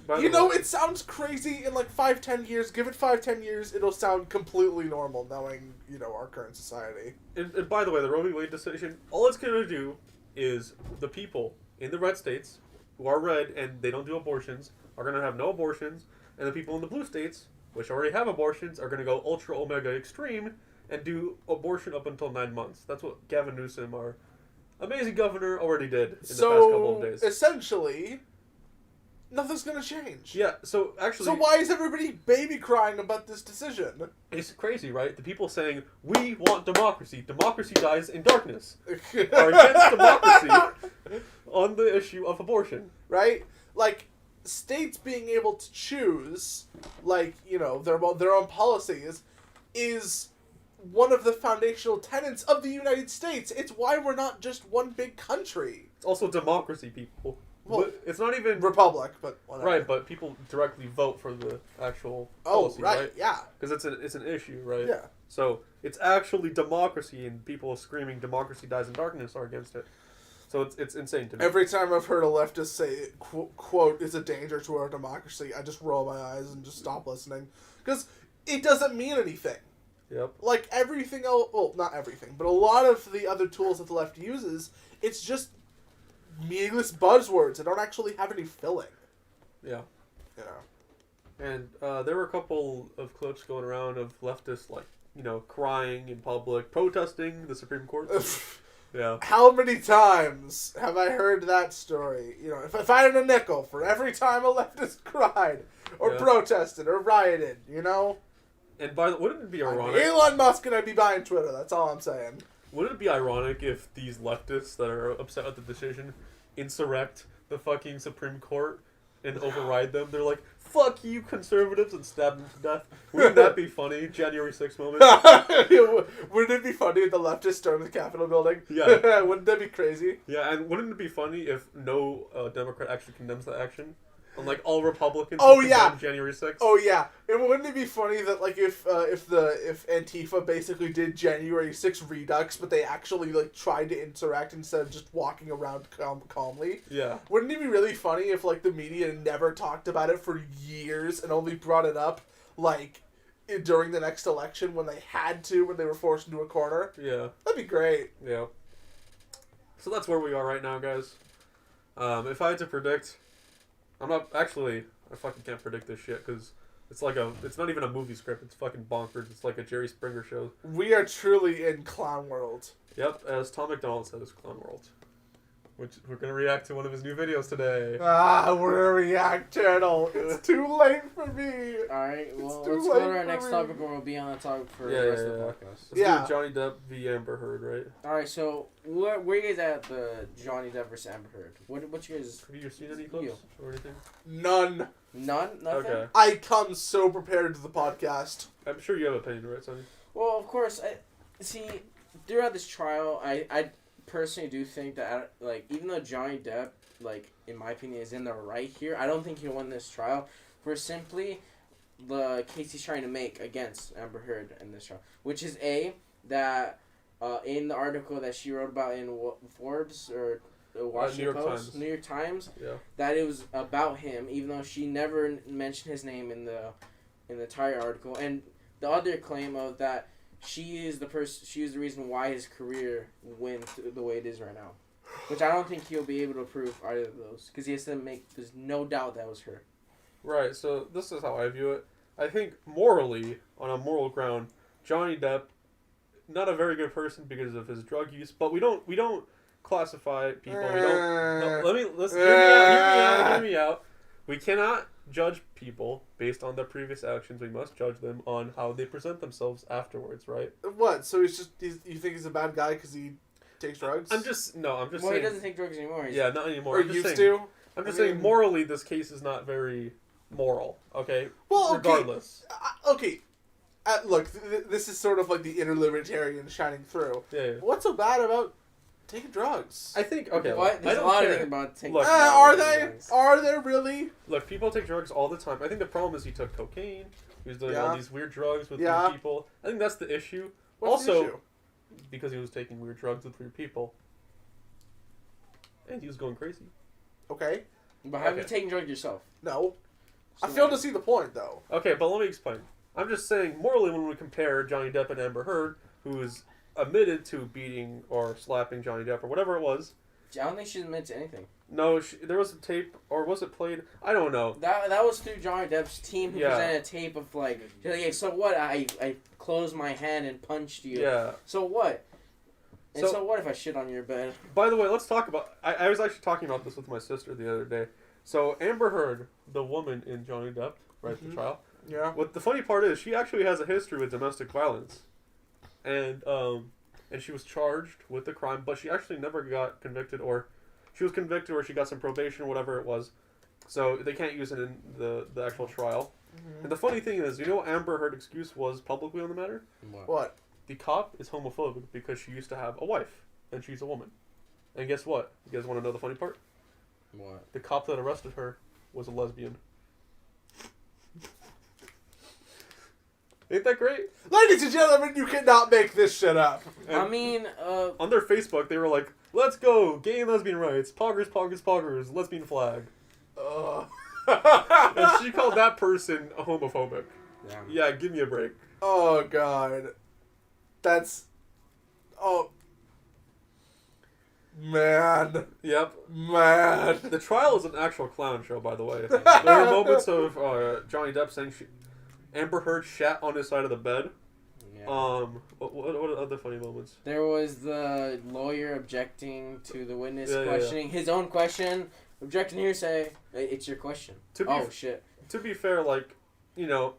By You the know, way, it sounds crazy in like 5-10 years. Give it 5-10 years, it'll sound completely normal, knowing, our current society. and by the way, the Roe v. Wade decision, all it's going to do is the people in the red states who are red and they don't do abortions are going to have no abortions, and the people in the blue states, which already have abortions, are going to go ultra omega extreme and do abortion up until 9 months. That's what Gavin Newsom, our amazing governor, already did in the past couple of days. Essentially, nothing's gonna change. Yeah, so actually... So why is everybody baby crying about this decision? It's crazy, right? The people saying, we want democracy. Democracy dies in darkness. Are against democracy on the issue of abortion. Right? Like, states being able to choose, like, their own policies is one of the foundational tenets of the United States. It's why we're not just one big country. It's also democracy, people. Well, But it's not even... Republic, but whatever. Right, but people directly vote for the actual Oh, policy, right, yeah. Because it's an issue, right? Yeah. So it's actually democracy, and people screaming "democracy dies in darkness" are against it. So it's insane to me. Every time I've heard a leftist say, quote, is a danger to our democracy, I just roll my eyes and just stop listening. Because it doesn't mean anything. Yep. Like everything else, well, not everything, but a lot of the other tools that the left uses, it's just meaningless buzzwords that don't actually have any filling. Yeah. You know. And there were a couple of clips going around of leftists, like, crying in public, protesting the Supreme Court. Yeah. How many times have I heard that story? You know, if I had a nickel for every time a leftist cried or Yeah. protested or rioted, you know? And by the wouldn't it be I'm ironic? Elon Musk and I'd be buying Twitter. That's all I'm saying. Wouldn't it be ironic if these leftists that are upset with the decision insurrect the fucking Supreme Court and override them? They're like, fuck you conservatives, and stab them to death. Wouldn't that be funny? January 6th moment? Wouldn't it be funny if the leftists stormed the Capitol building? Yeah. Wouldn't that be crazy? Yeah, and wouldn't it be funny if no Democrat actually condemns that action? Unlike all Republicans Oh, who yeah. condemned January 6th? Oh yeah, and wouldn't it be funny that like if Antifa basically did January 6th redux, but they actually like tried to insurrect instead of just walking around calmly? Yeah. Wouldn't it be really funny if like the media never talked about it for years and only brought it up like during the next election when they had to, when they were forced into a corner? Yeah. That'd be great. Yeah. So that's where we are right now, guys. If I had to predict, I'm not actually. I fucking can't predict this shit because it's like it's not even a movie script. It's fucking bonkers. It's like a Jerry Springer show. We are truly in clown world. Yep, as Tom McDonald said, it's Clown World. Which we're gonna react to one of his new videos today. We're a React channel. It's too late for me. Alright, well, too let's go to late our for next me. topic and we'll be on the topic for Yeah, the rest yeah, of the yeah. podcast. Let's Yeah. do Johnny Depp v. Amber Heard, right? Alright, so where you guys at the Johnny Depp versus Amber Heard? What you guys... Have you seen any clips or anything? None. None? Nothing? Okay. I come so prepared to the podcast. I'm sure you have an opinion, right, Sonny? Well, of course, throughout this trial, I personally do think that, like, even though Johnny Depp, like, in my opinion, is in the right here, I don't think he'll win this trial for simply the case he's trying to make against Amber Heard in this trial, which is that in the article that she wrote about in Forbes or the Washington Post, New York Times, yeah, that it was about him, even though she never mentioned his name in the entire article, and the other claim of that she is the reason why his career went the way it is right now, which I don't think he'll be able to prove either of those because he has to there's no doubt that was her. Right. So this is how I view it. I think morally, on a moral ground, Johnny Depp, not a very good person because of his drug use, but we don't classify people. We don't. No, hear me out. We cannot judge people based on their previous actions. We must judge them on how they present themselves afterwards, right? What? So you think he's a bad guy because he takes drugs? I'm just Well, saying. he doesn't take drugs anymore. Yeah, not anymore. Or I'm just used saying, to? I'm just I mean- saying morally this case is not very moral, okay? Well, okay. Regardless. Okay. Look, this is sort of like the inner libertarian shining through. Yeah. What's so bad about taking drugs? I think, okay. What? I There's a don't lot of care. things about taking Look, drugs. Are they? Are there really? Look, people take drugs all the time. I think the problem is he took cocaine. He was doing all Yeah. these weird drugs with Yeah. weird people. I think that's the issue. What's the also, issue? because he was taking weird drugs with weird people. And he was going crazy. Okay. But have Okay. you taken drugs yourself? No. I So fail what? to see the point, though. Okay, but let me explain. I'm just saying, morally, when we compare Johnny Depp and Amber Heard, who is admitted to beating or slapping Johnny Depp or whatever it was. I don't think she's admitted to anything. No, there was a tape, or was it played? I don't know. That was through Johnny Depp's team who Yeah. presented a tape of like, she's like, hey, so what? I closed my hand and punched you. Yeah. So what? And So- so what if I shit on your bed? By the way, let's talk about... I was actually talking about this with my sister the other day. So, Amber Heard, the woman in Johnny Depp, right at the trial, Yeah. what the funny part is, she actually has a history with domestic violence. And she was charged with the crime, but she actually never got convicted, or she was convicted or she got some probation or whatever it was. So, they can't use it in the actual trial. Mm-hmm. And the funny thing is, you know what Amber Heard's excuse was publicly on the matter? What? The cop is homophobic because she used to have a wife, and she's a woman. And guess what? You guys want to know the funny part? What? The cop that arrested her was a lesbian. Ain't that great? Ladies and gentlemen, you cannot make this shit up. And I mean, on their Facebook, they were like, "Let's go, gay and lesbian rights, poggers, poggers, poggers, lesbian flag." And she called that person a homophobic. Yeah, give me a break. Oh, God. That's... Oh. Man. Yep. Man. The trial is an actual clown show, by the way. There were moments of Johnny Depp saying Amber Heard shat on his side of the bed. Yeah. What other funny moments? There was the lawyer objecting to the witness Yeah, questioning his own question. Objecting hearsay. It's your question. Shit. To be fair, like, you know,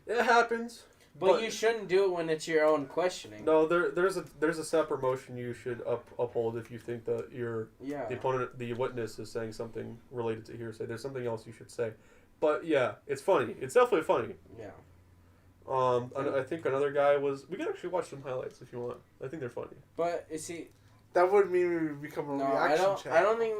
it happens. But you shouldn't do it when it's your own questioning. No, there's a separate motion you should uphold if you think that the witness is saying something related to hearsay. There's something else you should say. But yeah, it's funny. It's definitely funny. Yeah. I think another guy was. We can actually watch some highlights if you want. I think they're funny. But you see, that would mean we would become a reaction channel. I don't think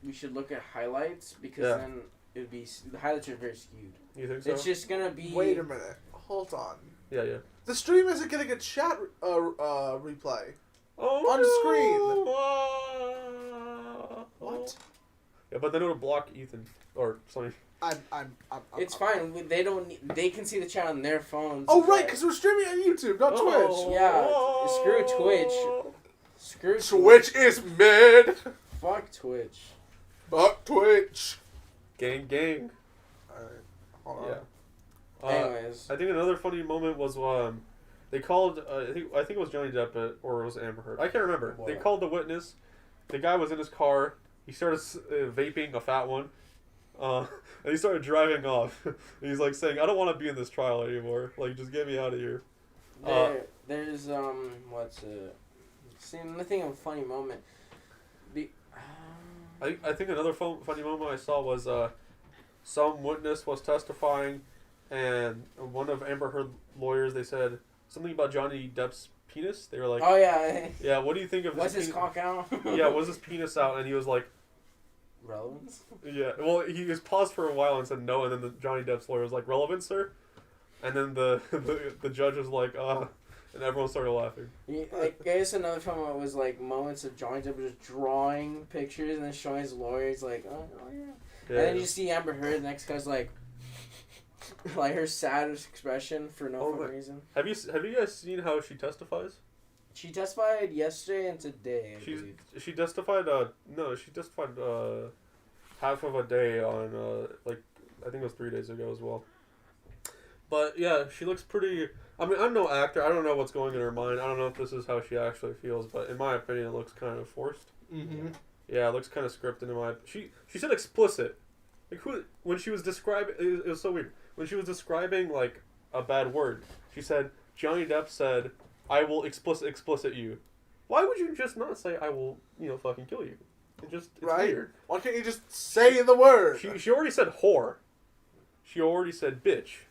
we should look at highlights because then it would be the highlights are very skewed. You think so? It's just gonna be. Wait a minute. Hold on. Yeah. The stream isn't getting a chat replay. On screen. What? Yeah, but then it would block Ethan or something. It's fine. They can see the chat on their phones. Oh right, because we're streaming on YouTube, not Twitch. Yeah. Screw Twitch. Twitch is mid. Fuck Twitch. Fuck Twitch. Gang. Alright, hold on. Yeah. Anyways, I think another funny moment was they called. I think it was Johnny Depp or it was Amber Heard. I can't remember. What? They called the witness. The guy was in his car. He started vaping a fat one, and he started driving off. And he's like saying, "I don't want to be in this trial anymore. Like, just get me out of here." There's what's it? See, nothing of a funny moment. I think another funny moment I saw was some witness was testifying, and one of Amber Heard lawyers, they said something about Johnny Depp's penis. They were like, "Oh yeah, yeah. What do you think of this? Was his cock out? Yeah, was his penis out?" And he was like, "Relevance." Yeah. Well, he was paused for a while and said no, and then the Johnny Depp's lawyer was like, "Relevant, sir?" And then the judge was like, and everyone started laughing. I guess another fun one was like moments of Johnny Depp just drawing pictures and then showing his lawyers like, oh yeah. And then you see Amber Heard, the next guy's like her saddest expression for no fucking reason. Have you guys seen how she testifies? She testified yesterday and today. She testified. She testified half of a day on like I think it was 3 days ago as well. But yeah, she looks pretty. I mean, I'm no actor. I don't know what's going in her mind. I don't know if this is how she actually feels, but in my opinion, it looks kind of forced. Mm-hmm. Yeah, it looks kind of scripted in my. She said explicit. Like when she was describing, it was so weird. When she was describing like a bad word, she said Johnny Depp said, "I will explicit you." Why would you just not say I will, fucking kill you? It's weird. Why can't you just say the word? She already said whore. She already said bitch.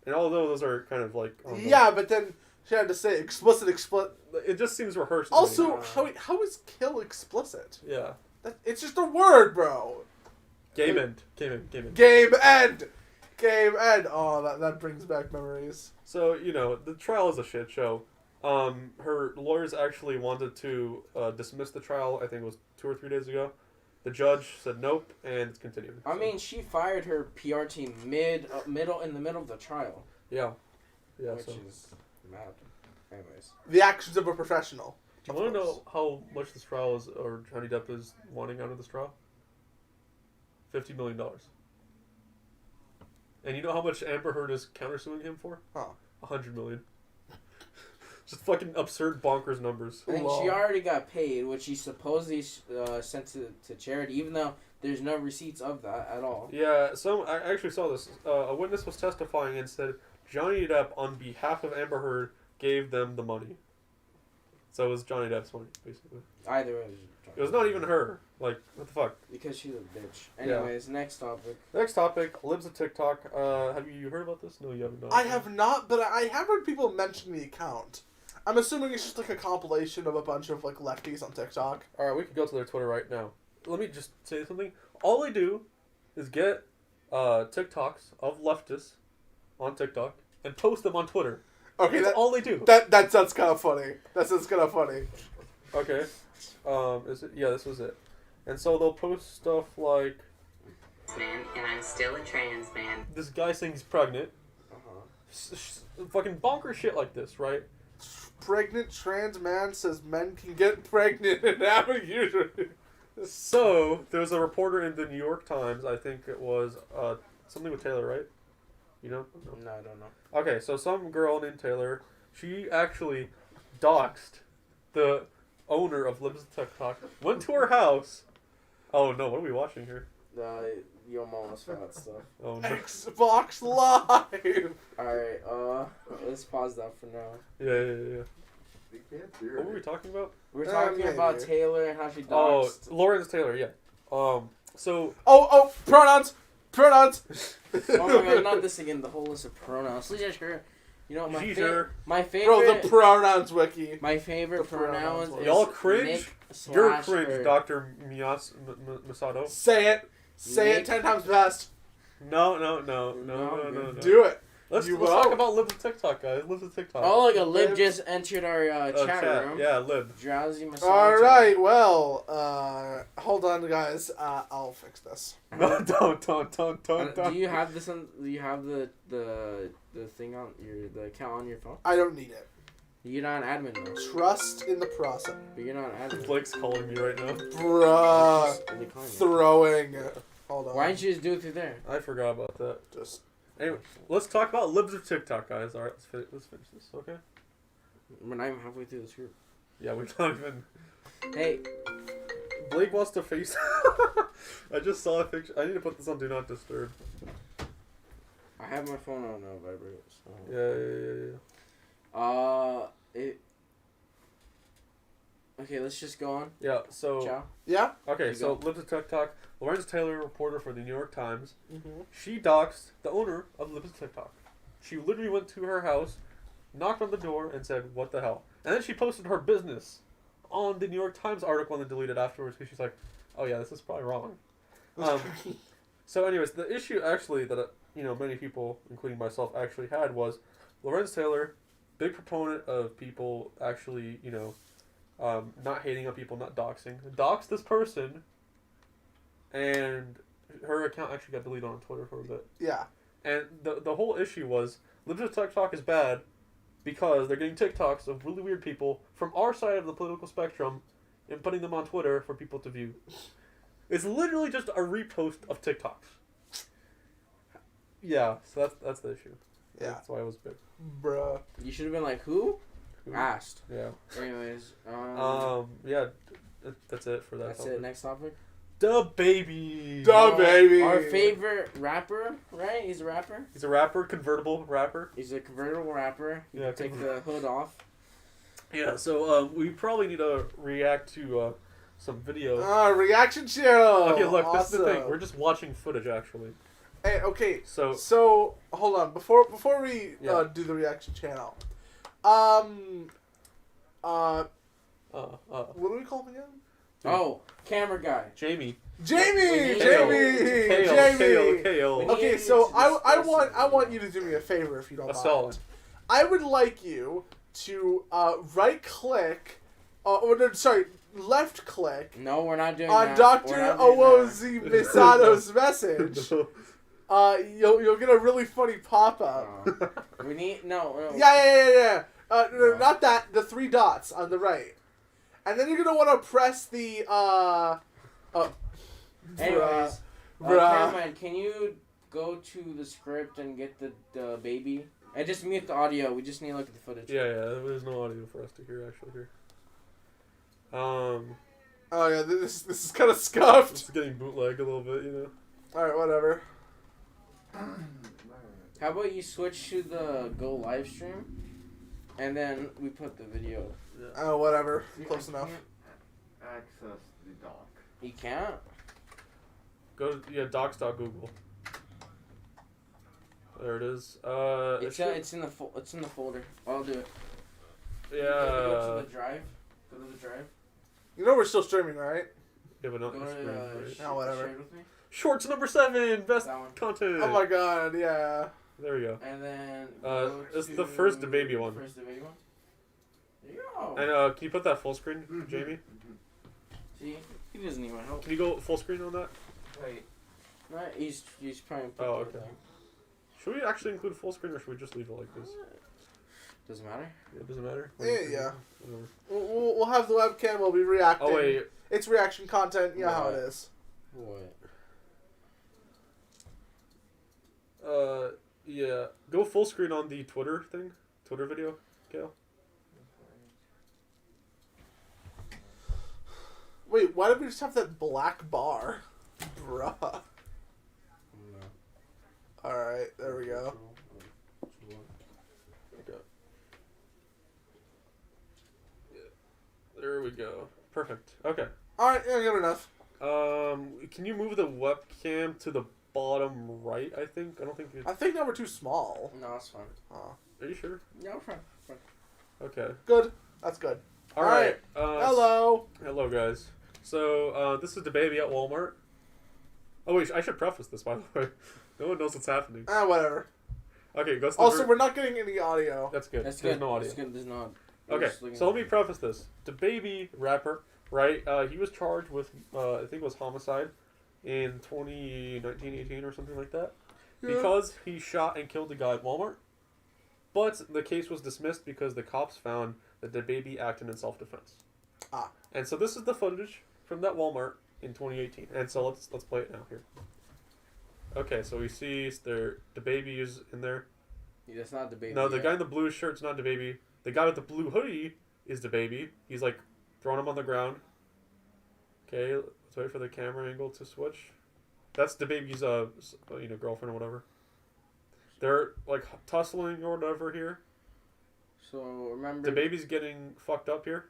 And although those are kind of like... Yeah, but then she had to say explicit. It just seems rehearsed. Also, how is kill explicit? Yeah. It's just a word, bro. Game end. Game end. Oh, that brings back memories. So, the trial is a shit show. Her lawyers actually wanted to dismiss the trial, I think it was 2 or 3 days ago. The judge said nope, and it's continued. I mean, she fired her PR team in the middle of the trial. Yeah. Which is mad. Anyways. The actions of a professional. Do you want to know how much this trial is, or Johnny Depp is wanting out of this trial? $50 million. And you know how much Amber Heard is countersuing him for? $100 million. Just fucking absurd bonkers numbers. And she already got paid, which she supposedly sent to charity, even though there's no receipts of that at all. Yeah, I actually saw this. A witness was testifying and said Johnny Depp, on behalf of Amber Heard, gave them the money. So it was Johnny Depp's money, basically. Either way. It was not even her. Like, what the fuck? Because she's a bitch. Anyways, next topic. Next topic, Libs of TikTok. Have you heard about this? No, you haven't. I have not, but I have heard people mention the account. I'm assuming it's just like a compilation of a bunch of like lefties on TikTok. Alright, we can go to their Twitter right now. Let me just say something. All they do is get TikToks of leftists on TikTok and post them on Twitter. Okay, that's all they do. That sounds kind of funny. That sounds kind of funny. Okay. Is it? Yeah, this was it. And so they'll post stuff like... Man, and I'm still a trans man. This guy saying he's pregnant. Fucking bonker shit like this, right? Pregnant trans man says men can get pregnant and have a uterus. So, there was a reporter in the New York Times, I think it was something with Taylor, right? You know? No, I don't know. Okay, so some girl named Taylor, she actually doxed the owner of Libs TikTok, went to her house. Oh no, what are we watching here? Yo mama's fat stuff. Oh no. Xbox Live. Alright, let's pause that for now. Yeah. They can't hear What were it. we talking about? We're talking about maybe. Taylor and how she Oh, doxed. Lawrence Taylor, yeah. So Oh, pronouns. Oh my god, not this again. The whole list of pronouns. Please just hear. You know my She's my favorite. Bro, the pronouns wiki. My favorite The pronouns pronouns one. is Y'all cringe? Nick you're slash cringe, her. Dr. Masato. Say it. Say Nick. it 10 times fast. No. Do it. Let's You talk will? about Lib3rty TikTok, guys. Lib3rty TikTok. Oh, like a lib Lib. just entered our chat room. Yeah, Lib. Drowsy massage. All right. Well, hold on, guys. I'll fix this. No, don't. Do you have this on? Do you have the thing on the account on your phone? I don't need it. You're not an admin though. Trust in the process. But you're not an admin. Blake's calling me right now. Bruh. Just decline it. Throwing. Hold on. Why didn't you just do it through there? I forgot about that. Just. Anyway, let's talk about Lib3rty TikTok, guys. All right, let's finish this, okay? We're not even halfway through this group. Yeah, we're not even. Hey, Blake wants to face. I just saw a picture. I need to put this on Do Not Disturb. I have my phone on vibrate. So. Yeah. Okay, let's just go on. Yeah. So. Chao. Yeah. Okay, You so go. Lib3rty TikTok. Lawrence Taylor, reporter for the New York Times. Mm-hmm. She doxed the owner of Lib3rty TikTok. She literally went to her house, knocked on the door, and said, "What the hell?" And then she posted her business on the New York Times article and then deleted afterwards because she's like, "Oh yeah, this is probably wrong." So, anyways, the issue actually that many people, including myself, actually had was Lawrence Taylor, big proponent of people actually not hating on people, not doxing. Doxed this person, and her account actually got deleted on Twitter for a bit. Yeah. And the whole issue was Lib3rty TikTok is bad because they're getting TikToks of really weird people from our side of the political spectrum and putting them on Twitter for people to view. It's literally just a repost of TikToks. Yeah, so that's the issue. Yeah. That's why it was big. Bruh. You should have been like, who? Who? Asked. Yeah. Anyways, Yeah, that's it for that. that's topic. it. Next topic. Da Baby. Da Baby. Our favorite rapper, right? He's a rapper. He's a rapper, convertible rapper. He's a convertible rapper. You Yeah, take the hood off. Yeah, so we probably need to react to some video. Reaction channel. Okay, look, this is the thing. Awesome. We're just watching footage, actually. Hey, okay. So, So hold on before we Yeah. do the reaction channel. What do we call him again? Oh, camera guy. Jamie. Jamie. Kale. Jamie. Kale. We Okay, need so to I discuss want it. you to do me a favor if you don't A mind. SoL. I would like you to right click, left click No, we're not doing on that. Dr. We're not doing Owozi Misato's message. You'll get a really funny pop up. that. We need no. Yeah. No, not that. The 3 dots on the right, and then you're gonna want to press the Anyways, bruh. Cameron, can you go to the script and get the baby? And just mute the audio. We just need to look at the footage. Yeah, there's no audio for us to hear, actually, here. Oh yeah, this is kind of scuffed. It's getting bootlegged a little bit, All right, whatever. How about you switch to the go live stream, and then we put the video. Oh, whatever. Close enough. Access the doc. You can't. Go to, docs.google. There it is. It's in the folder. I'll do it. Go Yeah. to the drive. Go to the drive. You know we're still streaming, right? Yeah, but not Go the to screen, right? Oh, whatever. share it with me. Shorts number 7, best That one. content. Oh my god, yeah. There we go. And then. It's go the to first baby one. First baby one. There you go. And can you put that full screen, Jamie? See, he doesn't even help. Can you go full screen on that? Wait. Right, he's trying to put Oh, it okay. there. Should we actually include full screen or should we just leave it like this? Doesn't matter. It doesn't matter. Yeah. Whatever. We'll have the webcam. We'll be reacting. Oh wait. It's reaction content. You know how it is. What? Yeah. Go full screen on the Twitter thing. Twitter video, Kale. Wait, why did we just have that black bar? Bruh. No. Alright, there we go. Okay. Yeah. There we go. Perfect. Okay. Alright, yeah, good enough. Can you move the webcam to the bottom right? I think. I don't think. I think now we're too small. No, it's fine. Are you sure? Yeah, we're fine. Fine. Okay. Good. That's good. All right. Hello. Hello, guys. So this is the baby at Walmart. Oh wait, I should preface this, by the way. No one knows what's happening. Whatever. Okay, go to the Also, we're not getting any audio. That's good. That's There's good. no audio. That's good. There's not. Okay, so let me preface this. The baby rapper, right? He was charged with, I think it was homicide in 2019, 18 or something like that. Yeah. Because he shot and killed the guy at Walmart. But the case was dismissed because the cops found that the baby acted in self-defense. Ah. And so this is the footage from that Walmart in 2018. And so let's play it now here. Okay, so we see the baby is in there. Yeah, that's not the baby. No, the yet. guy in the blue shirt's not the baby. The guy with the blue hoodie is the baby. He's like throwing him on the ground. Okay, let's wait for the camera angle to switch. That's the baby's girlfriend or whatever. They're like tussling or whatever here. So remember. The baby's getting fucked up here.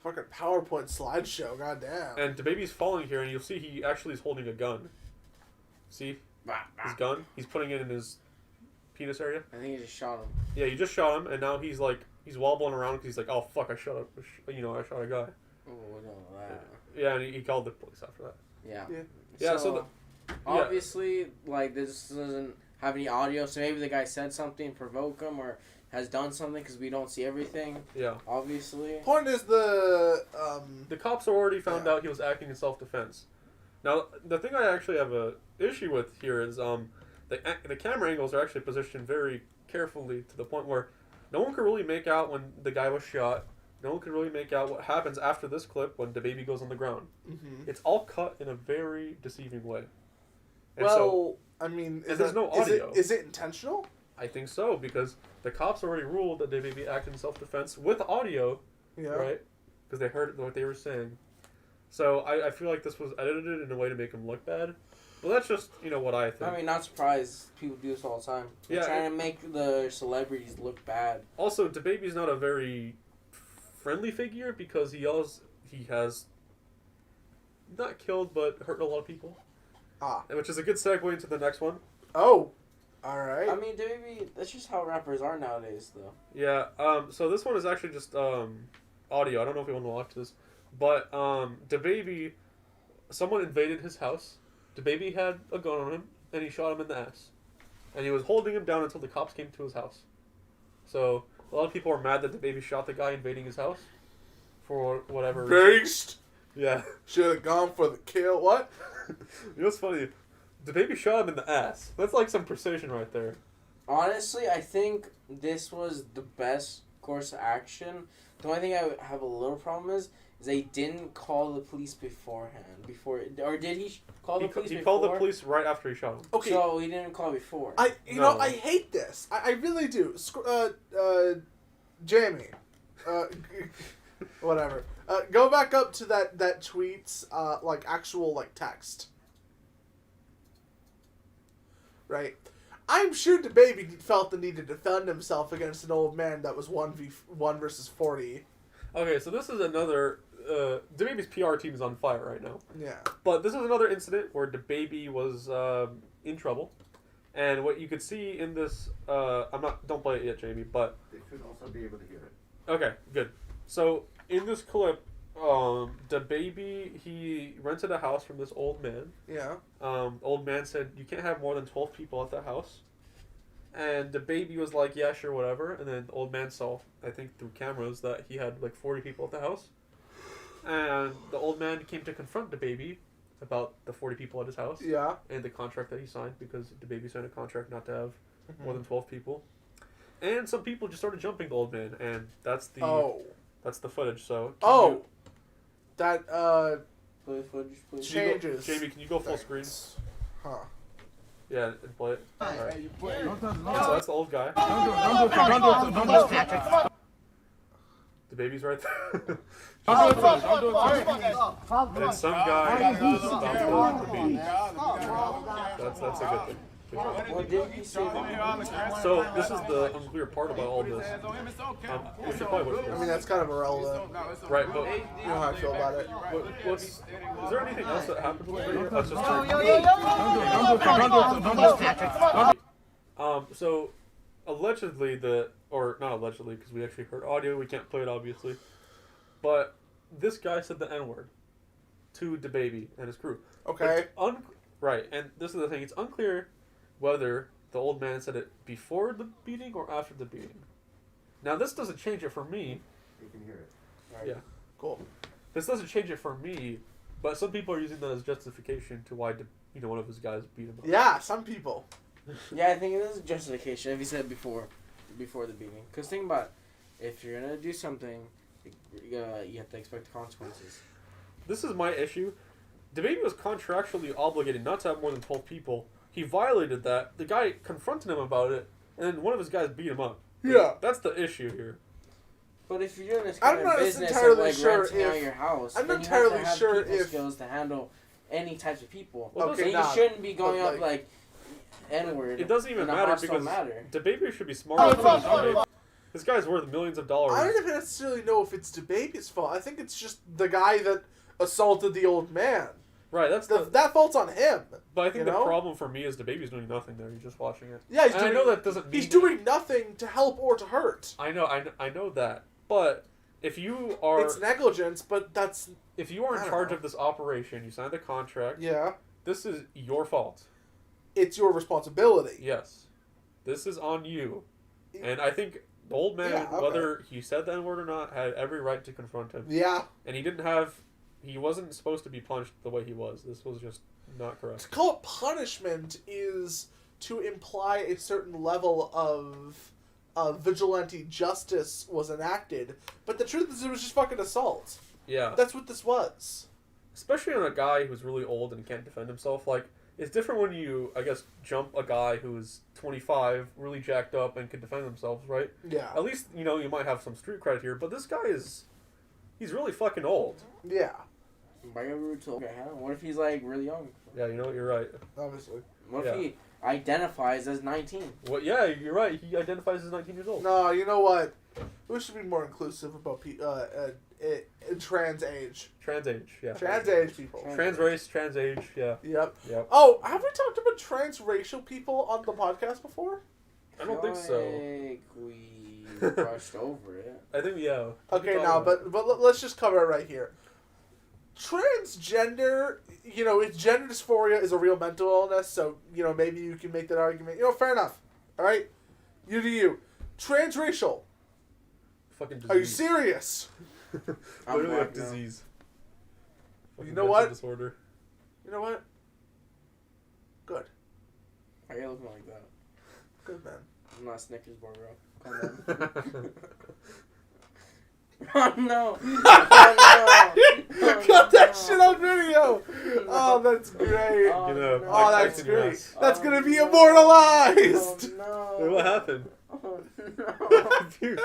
Fucking PowerPoint slideshow, goddamn. And the baby's falling here, and you'll see he actually is holding a gun. See? His gun? He's putting it in his penis area. I think he just shot him. Yeah, you just shot him, and now he's wobbling around because he's like, oh fuck, I shot a guy. Oh, look at that. Yeah, and he called the police after that. Yeah. Yeah, obviously, like, this doesn't have any audio, so maybe the guy said something, provoke him, or has done something because we don't see everything. Yeah. Obviously. Point is the cops already found out he was acting in self-defense. Now, the thing I actually have a issue with here is the camera angles are actually positioned very carefully to the point where no one could really make out when the guy was shot. No one could really make out what happens after this clip when the baby goes on the ground. Mm-hmm. It's all cut in a very deceiving way. And I mean, there's no audio. Is it intentional? I think so, because the cops already ruled that the baby acted in self-defense with audio, Yeah. right? Because they heard what they were saying. So I feel like this was edited in a way to make him look bad. Well, that's just, what I think. I mean, not surprised. People do this all the time. They're trying to make the celebrities look bad. Also, DaBaby's not a very friendly figure because he has not killed but hurt a lot of people. Which is a good segue into the next one. Oh, all right. I mean, DaBaby, that's just how rappers are nowadays, though. Yeah. So this one is actually just audio. I don't know if you want to watch this, but DaBaby, someone invaded his house. DaBaby had a gun on him, and he shot him in the ass. And he was holding him down until the cops came to his house. So a lot of people are mad that DaBaby shot the guy invading his house for whatever reason. Based. Yeah. Should have gone for the kill. What? You know what's funny? DaBaby shot him in the ass. That's like some precision right there. Honestly, I think this was the best course of action. The only thing I have a little problem is they didn't call the police beforehand. Or did he call the police before? He called the police right after he shot him. Okay. So he didn't call before. I hate this. I really do. Jamie. Whatever. Go back up to that tweet's actual text. Right. I'm sure DaBaby felt the need to defend himself against an old man that was 1 versus 40. Okay, so this is another... DaBaby's PR team is on fire right now. Yeah. But this is another incident where DaBaby was in trouble. And what you could see in this... Don't play it yet, Jamie, but... They should also be able to hear it. Okay, good. So, in this clip, DaBaby, he rented a house from this old man. Yeah. Old man said, you can't have more than 12 people at the house. And DaBaby was like, yeah, sure, whatever. And then the old man saw, I think through cameras, that he had 40 people at the house. And the old man came to confront DaBaby about the 40 people at his house. Yeah. And the contract that he signed, because DaBaby signed a contract not to have more than 12 people. And some people just started jumping the old man, and that's the footage. So Play the footage, please. Changes. Jamie, can you go full screen? Huh. Yeah, and play it. Alright. So that's the old guy. The baby's right there. And some guy stopped the baby. That's a good thing. What did he say? So this is the unclear part about all this. We should probably wait for I mean, this. that's kind of irrelevant. Right, but You know how I feel about it. is there anything else that happened with the video? That's just so allegedly or not allegedly, because we actually heard audio, we can't play it obviously, but this guy said the N-word to DaBaby and his crew. Okay. Right, and this is the thing, it's unclear whether the old man said it before the beating or after the beating. Now this doesn't change it for me. You can hear it. Right. Yeah. Cool. This doesn't change it for me, but some people are using that as justification to why one of his guys beat him up. Yeah, some people. Yeah, I think it is a justification if he said before the beating. Because think about it, if you're gonna do something, you have to expect consequences. This is my issue. DaBaby was contractually obligated not to have more than 12 people. He violated that. The guy confronted him about it, and then one of his guys beat him up. Yeah. That's the issue here. But if you're doing this I'm kind not of business of entirely like sure renting out if- your house, I'm then not you have to entirely have sure people if- skills to handle any types of people. Well, Okay, and nah, you shouldn't be going but, up like N-word. It doesn't even in a matter hostile because matter. DaBaby should be smarter than this. This guy's worth millions of dollars. I don't even necessarily know if it's DaBaby's fault. I think it's just the guy that assaulted the old man. Right, that's That fault's on him. But I think you the know? problem for me is DaBaby's doing nothing there. He's just watching it. Yeah, And I know that doesn't mean he's doing nothing to help or to hurt. I know that. But if you are It's negligence, but that's if you are I in don't charge know. of this operation, you signed the contract. yeah. This is your fault. It's your responsibility. Yes. This is on you. And I think the old man, Yeah, okay. whether he said the N-word or not, had every right to confront him. Yeah. And he wasn't supposed to be punished the way he was. This was just not To correct. call it punishment is to imply a certain level of vigilante justice was enacted. But the truth is it was just fucking assault. Yeah. That's what this was. Especially on a guy who's really old and can't defend himself. Like, it's different when you, I guess, jump a guy who's 25, really jacked up, and can defend themselves, right? Yeah. At least, you might have some street cred here, but this guy he's really fucking old. Yeah. Why are we to okay, huh? What if he's like really young? Yeah, you know what, you're right. Obviously. What Yeah. if he identifies as 19? Well, yeah, you're right. He identifies as 19 years old. No, you know what? We should be more inclusive about trans age. Trans age, yeah. Trans age people. Trans race, trans age, yeah. Yep. Yep. Oh, have we talked about transracial people on the podcast before? I don't think so. Like we brushed over it. I think, yeah. Okay, now, but let's just cover it right here. Transgender, it's gender dysphoria is a real mental illness, so, maybe you can make that argument. Fair enough. All right? You do you. Transracial. Fucking disease. Are you serious? I'm Literally black a now. disease. You Fucking know mental what? Disorder. You know what? Good. Why are you looking like that? Good, man. I'm not Snickers bar, bro. Calm down. Oh no! Cut that shit on video! Oh, that's great. Oh, know, no. Oh, I that's can great. guess. That's Oh, gonna be no. immortalized! Oh Wait, no! what happened? Oh no! Dude,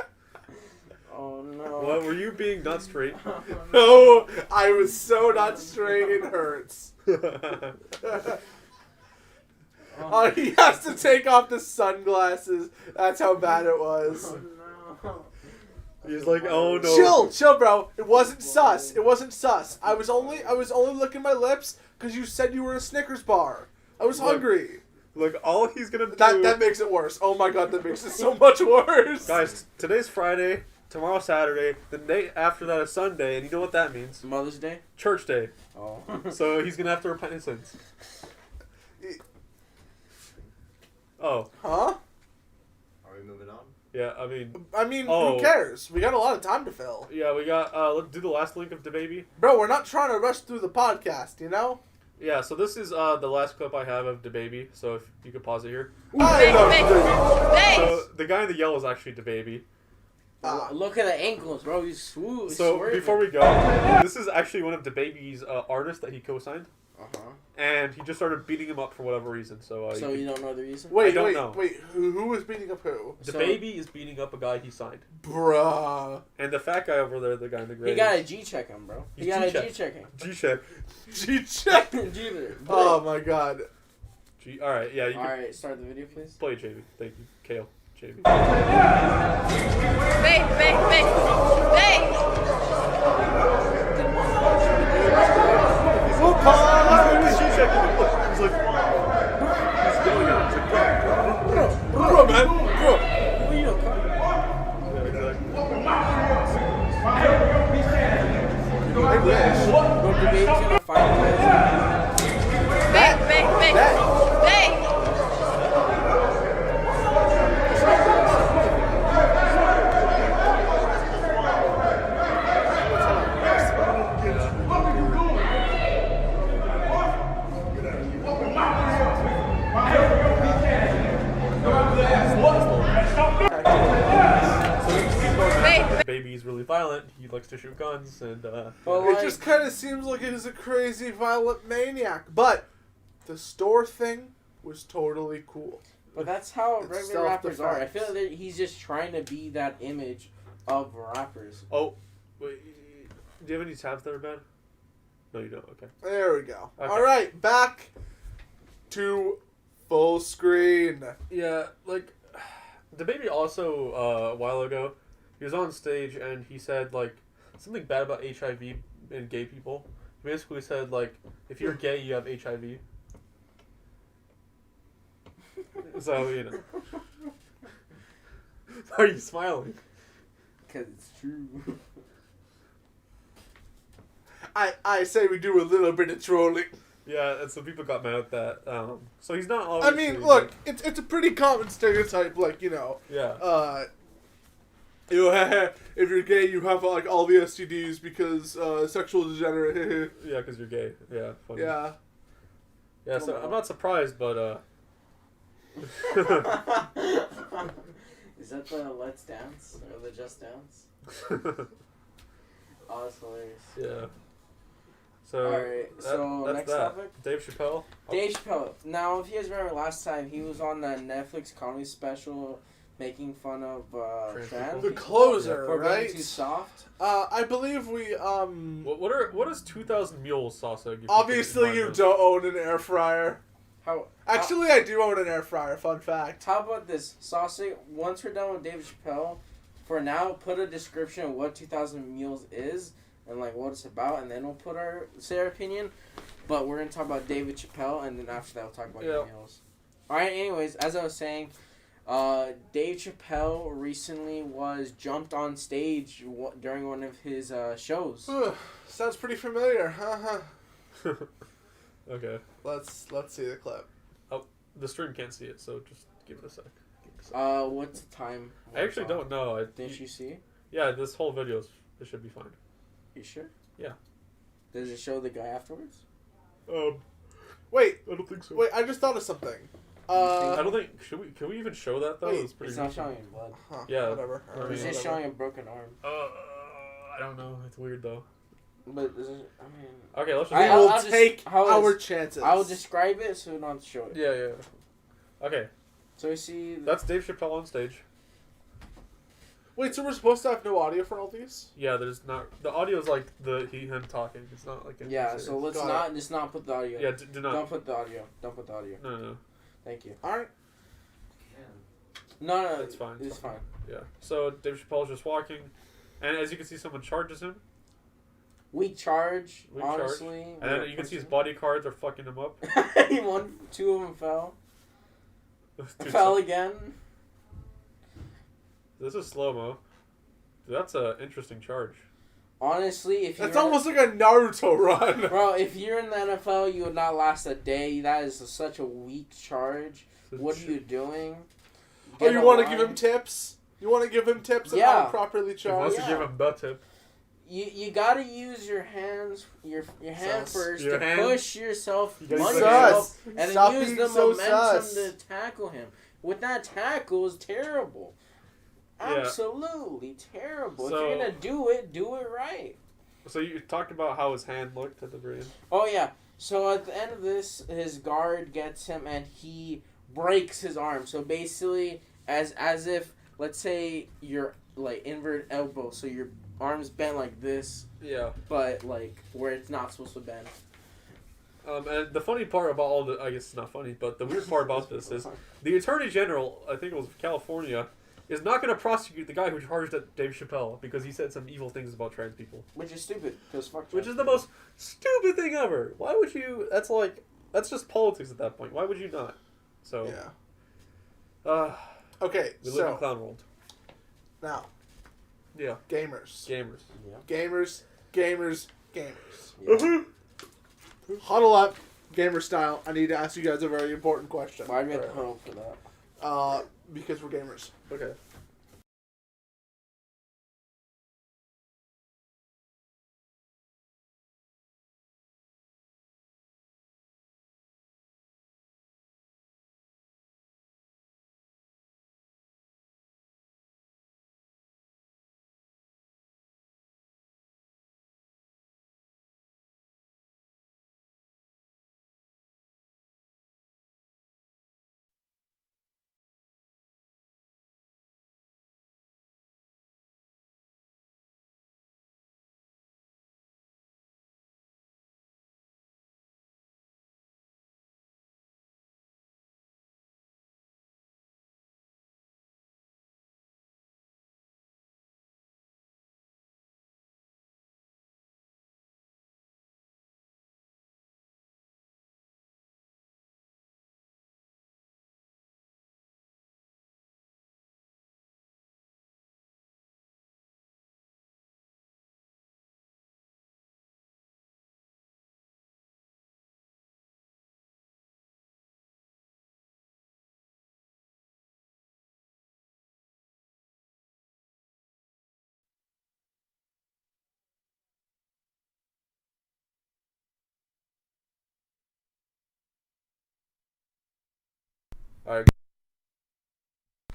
Oh no! what, were you being not straight? No, I was so not straight, it hurts. Oh, he has to take off the sunglasses. That's how bad it was. Oh no! He's like, oh no. Chill, bro. It wasn't sus. It wasn't sus. I was only licking my lips because you said you were a Snickers bar. I was Look. hungry. Look, all he's gonna do... That makes it worse. Oh my god, that makes it so much worse. Guys, today's Friday, tomorrow's Saturday, the day after that is Sunday, and you know what that means? Mother's Day? Church Day. Oh. So he's gonna have to repent his sins. Oh, Huh? Are we moving on? yeah, I mean, Who cares? We got a lot of time to fill. yeah, we got, let's do the last link of DaBaby. Bro, we're not trying to rush through the podcast, you know? Yeah, so this is the last clip I have of DaBaby, so if you could pause it here. I love So the guy in the yellow is actually DaBaby. Look at the ankles, bro. He's swoop. So before we go, this is actually one of the baby's artists that he co-signed, and he just started beating him up for whatever reason. So you don't know the reason? Wait, I don't know. wait. Who was beating up who? The baby is beating up a guy he signed, Bruh. and the fat guy over there, the guy in the gray. He got a G-check him, bro. He got a G-check him. G-check. G-check. Oh my god. All right, yeah. You can Alright, start the video, please. play JV. Thank you, Kale. JV. Wait. He's G-checking him. Look, he's like, he's yelling at him. He's like, Bro, man. Bro. What are you doing? yeah, exactly. I wish. Bro, the baby's gonna fight him. Wait. The baby's really violent. He likes to shoot guns, and Well, It just kind of seems like it is a crazy, violent maniac. But the store thing was totally cool. But that's how It's regular rappers are. I self-defense. feel like he's just trying to be that image of rappers. oh, wait, do you have any tabs there, Ben? No, you don't. Okay. There we go. Okay. All right, back to full screen. Yeah, like the baby also a while ago, he was on stage and he said like something bad about HIV and gay people. He basically said like if you're gay, you have HIV. So you know. Why are you smiling? Because it's true. I say we do a little bit of trolling. Yeah, and some people got mad at that. So he's not I obviously. mean, look, it's a pretty common stereotype, like, you know, Yeah. if you're gay, you have like all the STDs because sexual degenerate. Yeah, because you're gay. Yeah. Funny. Yeah. Yeah. So I'm not surprised, but Is that the Let's Dance or the Just Dance? Oh, that's hilarious. yeah. So Alright, so that's next that. topic. Dave Chappelle. Dave Chappelle. Now, if you guys remember last time, he was on the Netflix comedy special making fun of trans The people closer, for right? being too soft. I believe we What is 2,000 Mules Sasa? give obviously people you in mind don't own an air fryer. Actually, I do own an air fryer. Fun fact. How about this, Saucy? Once we're done with David Chappelle, for now, put a description of what 2,000 Mules is and like what it's about, and then we'll put our opinion. But we're gonna talk about David Chappelle, and then after that, we'll talk about the Mules. All right. Anyways, as I was saying, Dave Chappelle recently was jumped on stage during one of his shows. Sounds pretty familiar, huh? Okay. Let's see the clip. The stream can't see it, so just give it a sec. What's the time? I actually don't know. Didn't you see? Yeah, this whole video it should be fine. You sure? Yeah. Does it show the guy afterwards? Wait, I don't think so. wait. I just thought of something. I don't think can we even show that though? Wait, It's pretty It's not gruesome. showing blood. Huh, Yeah. whatever. I mean, It's just Whatever. showing a broken arm. I don't know. It's weird though. But this is, I mean, Okay, let's just. We I'll will just- take how our is- chances. I will describe it so we don't have to show it. Yeah. Okay, So we see. that's Dave Chappelle on stage. Wait, so we're supposed to have no audio for all these? Yeah, there's not the audio's like him talking. It's not like anything Yeah. serious. So let's Got just not put the audio. Yeah, do not. Don't put the audio. Don't put the audio. No. Thank you. All right. No. It's fine. It's fine. Yeah. So Dave Chappelle's just walking, and as you can see, someone charges him, We charge. We charge. Honestly. and then you can see his body cards are fucking him up. Two of them fell. Dude, Fell again. This is slow mo. That's an interesting charge. Honestly, if That's you're almost like a Naruto run. bro, if you're in the NFL, you would not last a day. That is such a weak charge. What are you doing? Oh, you want to give him line. tips? You want to give him tips on Yeah. how to properly He charge? wants yeah. to give him the tip. You gotta use your hands, your hand Sus. first Your to hand. push yourself, You gotta run use yourself, sus. and Stop then use being the so momentum sus. to tackle him. With that tackle is terrible. absolutely terrible. So- If you're gonna do it right. So you talked about how his hand looked at the very end. Oh yeah. So at the end of this, his guard gets him and he breaks his arm. So basically, as if, let's say you're like inverted elbow, so your arm's bent like this, Yeah. but like where it's not supposed to bend. And the funny part about all the, I guess it's not funny, but the weird part about this is the Attorney General, I think it was of California, is not going to prosecute the guy who charged at Dave Chappelle because he said some evil things about trans people. Which is stupid, because fuck Which is the most stupid thing ever. Why would you? That's just politics at that point. Why would you not? So Yeah. Okay, we live in clown world. now, Yeah. gamers. Gamers. Gamers. Yeah. Huddle up, gamer style. I need to ask you guys a very important question. Why do we have to huddle for that? Because we're gamers. Okay.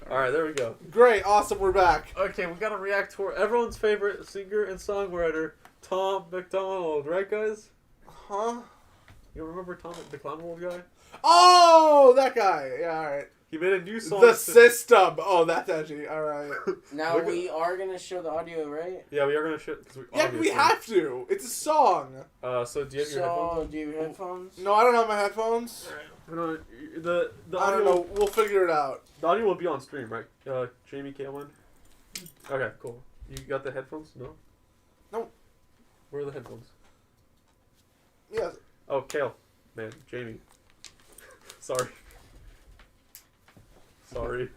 Alright, there we go. Great, awesome, we're back. Okay, we gotta react to everyone's favorite singer and songwriter, Tom McDonald, right, guys? Huh? You remember Tom the Clown World guy? Oh, that guy. Yeah, alright. He made a new song. The System. Oh, that's edgy. Alright. Now we are gonna show the audio, right? Yeah, we are gonna show. Yeah, we have to. It's a song. So do you have your headphones? Do you have headphones? No, I don't have my headphones. No, the I audio. don't know. We'll figure it out. The audio will be on stream, right? Jamie, Kaylin. Okay, cool. You got the headphones? No. No. Where are the headphones? Yeah. Oh, Kale, man, Jamie. Sorry. I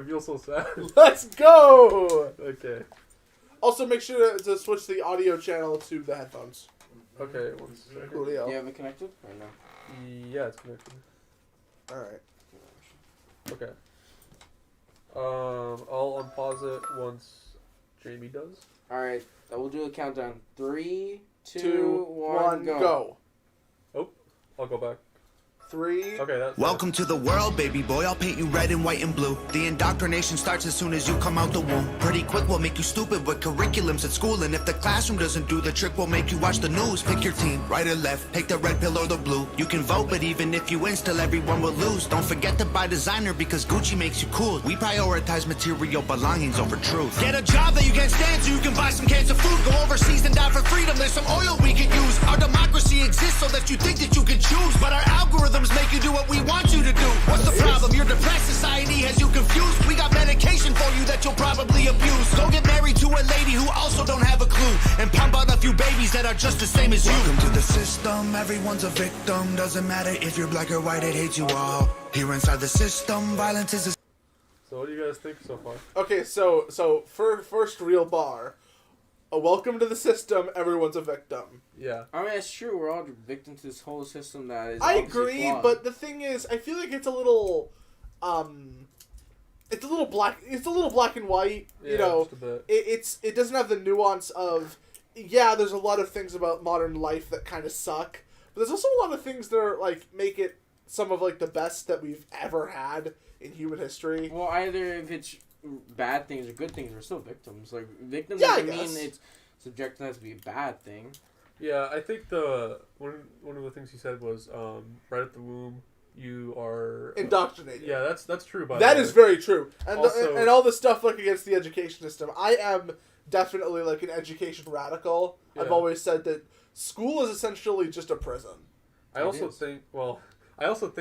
feel so sad. Let's go. Okay. Also, make sure to switch the audio channel to the headphones. Okay, one second. Coolio. Do you have it connected or no? Yeah, it's connected. Alright. Okay. I'll unpause it once Jamie does. Alright, we'll do a countdown. 3, 2, 2, 1, 1, go. Oh, I'll go back. 3. Okay, that's Welcome to the world, baby boy. I'll paint you red and white and blue. The indoctrination starts as soon as you come out the womb. Pretty quick, we'll make you stupid with curriculums at school. And if the classroom doesn't do the trick, we'll make you watch the news. Pick your team, right or left. Take the red pill or the blue. You can vote, but even if you win, still everyone will lose. Don't forget to buy designer because Gucci makes you cool. We prioritize material belongings over truth. Get a job that you can't stand so you can buy some cans of food. Go overseas and die for freedom. There's some oil we can use. Our democracy exists so that you think that you can choose. But our algorithms make you do what we want you to do. What's the problem? Your depressed society has you confused. We got medication for you that you'll probably abuse. Go get married to a lady who also don't have a clue. And pump out a few babies that are just the same as you. Welcome to the system. Everyone's a victim. Doesn't matter if you're black or white, it hates you all. Here inside the system, violence is a... So what do you guys think so far? Okay, so for first real bar. Welcome to the system. Everyone's a victim. Yeah. I mean, it's true. We're all victim to this whole system that is. I obviously agree, flawed. but the thing is, I feel like it's a little, it's a little black. It's a little black and white. Yeah, You know, just a bit. it doesn't have the nuance of, yeah. There's a lot of things about modern life that kind of suck, but there's also a lot of things that are like make it some of like the best that we've ever had in human history. Well, either if it's bad things or good things, we're still victims. Like, victims Yeah, doesn't I mean guess. it's subjected as to be a bad thing. Yeah, I think one of the things he said was right at the womb you are Indoctrinated. Yeah, that's true. That is very true. And Also- and all the stuff like against the education system. I am definitely like an education radical. Yeah. I've always said that school is essentially just a prison. I also think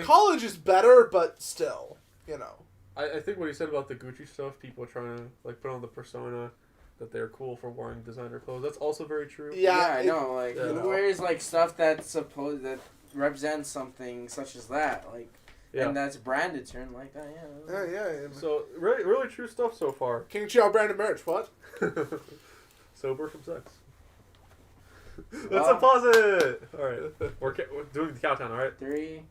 College is better, but still, you know. I think what he said about the Gucci stuff, people trying to like put on the persona that they're cool for wearing designer clothes. That's also very true. Yeah, I know. Like, yeah. who wears like stuff that represents something such as that, like, and that's branded term like that. Yeah. Yeah. So really true stuff so far. King Chao branded merch. What? Sober from sex. Let's Well- pause it. All right, we're doing the countdown. All right. 3,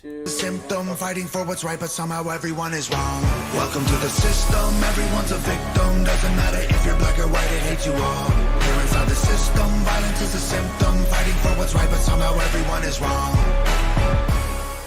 2. Symptom fighting for what's right, but somehow everyone is wrong. Welcome to the system, everyone's a victim. Doesn't matter if you're black or white, it hates you all. Here inside the system, violence is a symptom. Fighting for what's right, but somehow everyone is wrong.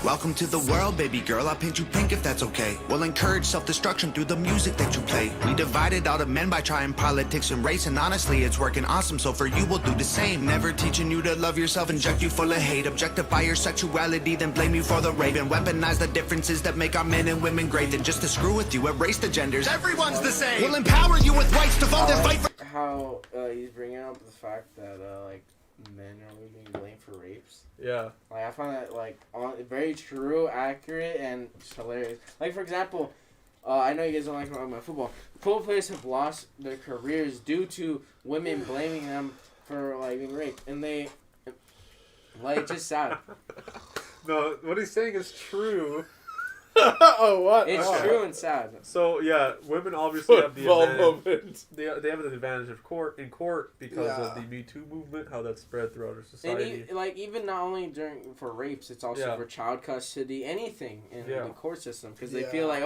Welcome to the world, baby girl. I'll paint you pink if that's okay. We'll encourage self-destruction through the music that you play. We divided all the men by trying politics and race, and honestly, it's working awesome, so for you, we'll do the same. Never teaching you to love yourself, inject you full of hate, objectify your sexuality, then blame you for the rape, and weaponize the differences that make our men and women great. Then just to screw with you, erase the genders. Everyone's the same. We'll empower you with rights to vote and fight for... How he's bringing up the fact that like men are only being blamed for rapes. Yeah. Like, I find that like very true, accurate, and hilarious. Like, for example, I know you guys don't like my football. Football players have lost their careers due to women blaming them for like being raped, and they like just sad. No, what he's saying is true. Oh, what? It's true and sad. So yeah, women obviously have the Football advantage. moment. They have an advantage of in court because of the Me Too movement, how that's spread throughout our society. And even not only for rapes, it's also for child custody, anything in the court system, because they feel like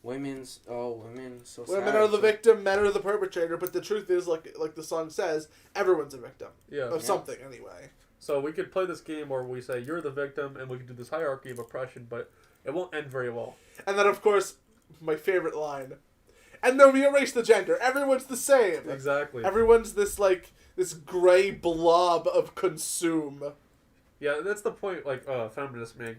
women so sad. Women are the victim, men are the perpetrator. But the truth is, like the song says, everyone's a victim of something anyway. So we could play this game where we say you're the victim, and we could do this hierarchy of oppression, but it won't end very well. And then, of course, my favorite line. And then we erase the gender. Everyone's the same. Exactly. Everyone's this gray blob of consume. Yeah, that's the point, like, feminists make.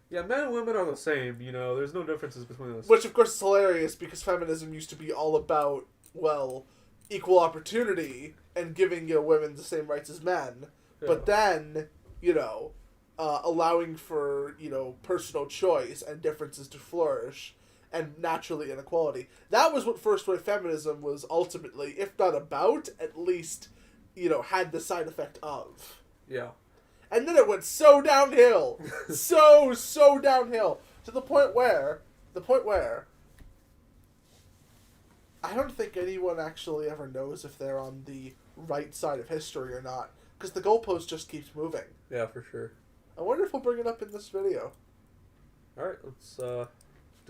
Yeah, men and women are the same, you know, there's no differences between us. Which, of course, is hilarious because feminism used to be all about, well, equal opportunity and giving women the same rights as men. Yeah. But then, allowing for, personal choice and differences to flourish and naturally inequality. That was what first wave feminism was ultimately, if not about, at least, had the side effect of. Yeah. And then it went so downhill. so downhill. To the point where I don't think anyone actually ever knows if they're on the right side of history or not. Because the goalpost just keeps moving. Yeah, for sure. I wonder if we'll bring it up in this video. Alright, let's do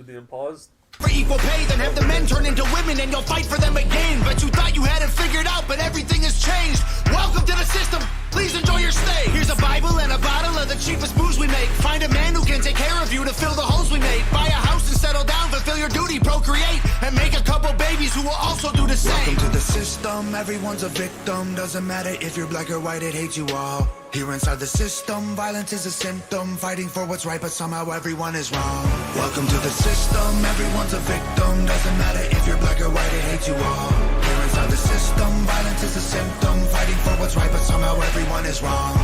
the unpause. For equal pay, then have the men turn into women and you'll fight for them again. But you thought you had it figured out, but everything has changed. Welcome to the system. Please enjoy your stay. Here's a Bible and a bottle of the cheapest booze we make. Find a man who can take care of you to fill the holes we made. Buy a house and settle down, fulfill your duty, procreate, and make a couple babies who will also do the same. Welcome to the system. Everyone's a victim. Doesn't matter if you're black or white, it hates you all. Here inside the system, violence is a symptom. Fighting for what's right, but somehow everyone is wrong. Welcome to the system. Everyone's a victim. Doesn't matter if you're black or white, it hates you all. Here inside the system, violence is a symptom. Fighting for what's right, but somehow everyone is wrong.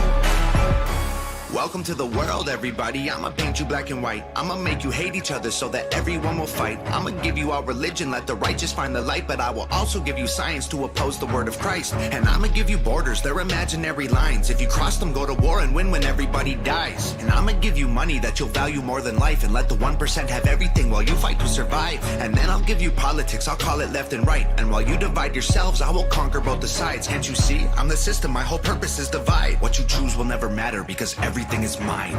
Welcome to the world, everybody. I'ma paint you black and white. I'ma make you hate each other so that everyone will fight. I'ma give you all religion, let the righteous find the light. But I will also give you science to oppose the word of Christ. And I'ma give you borders, they're imaginary lines. If you cross them, go to war and win when everybody dies. And I'ma give you money that you'll value more than life. And let the 1% have everything while you fight to survive. And then I'll give you politics, I'll call it left and right. And while you divide yourselves, I will conquer both the sides. Can't you see? I'm the system, my whole purpose is divide. What you choose will never matter because everything is mine.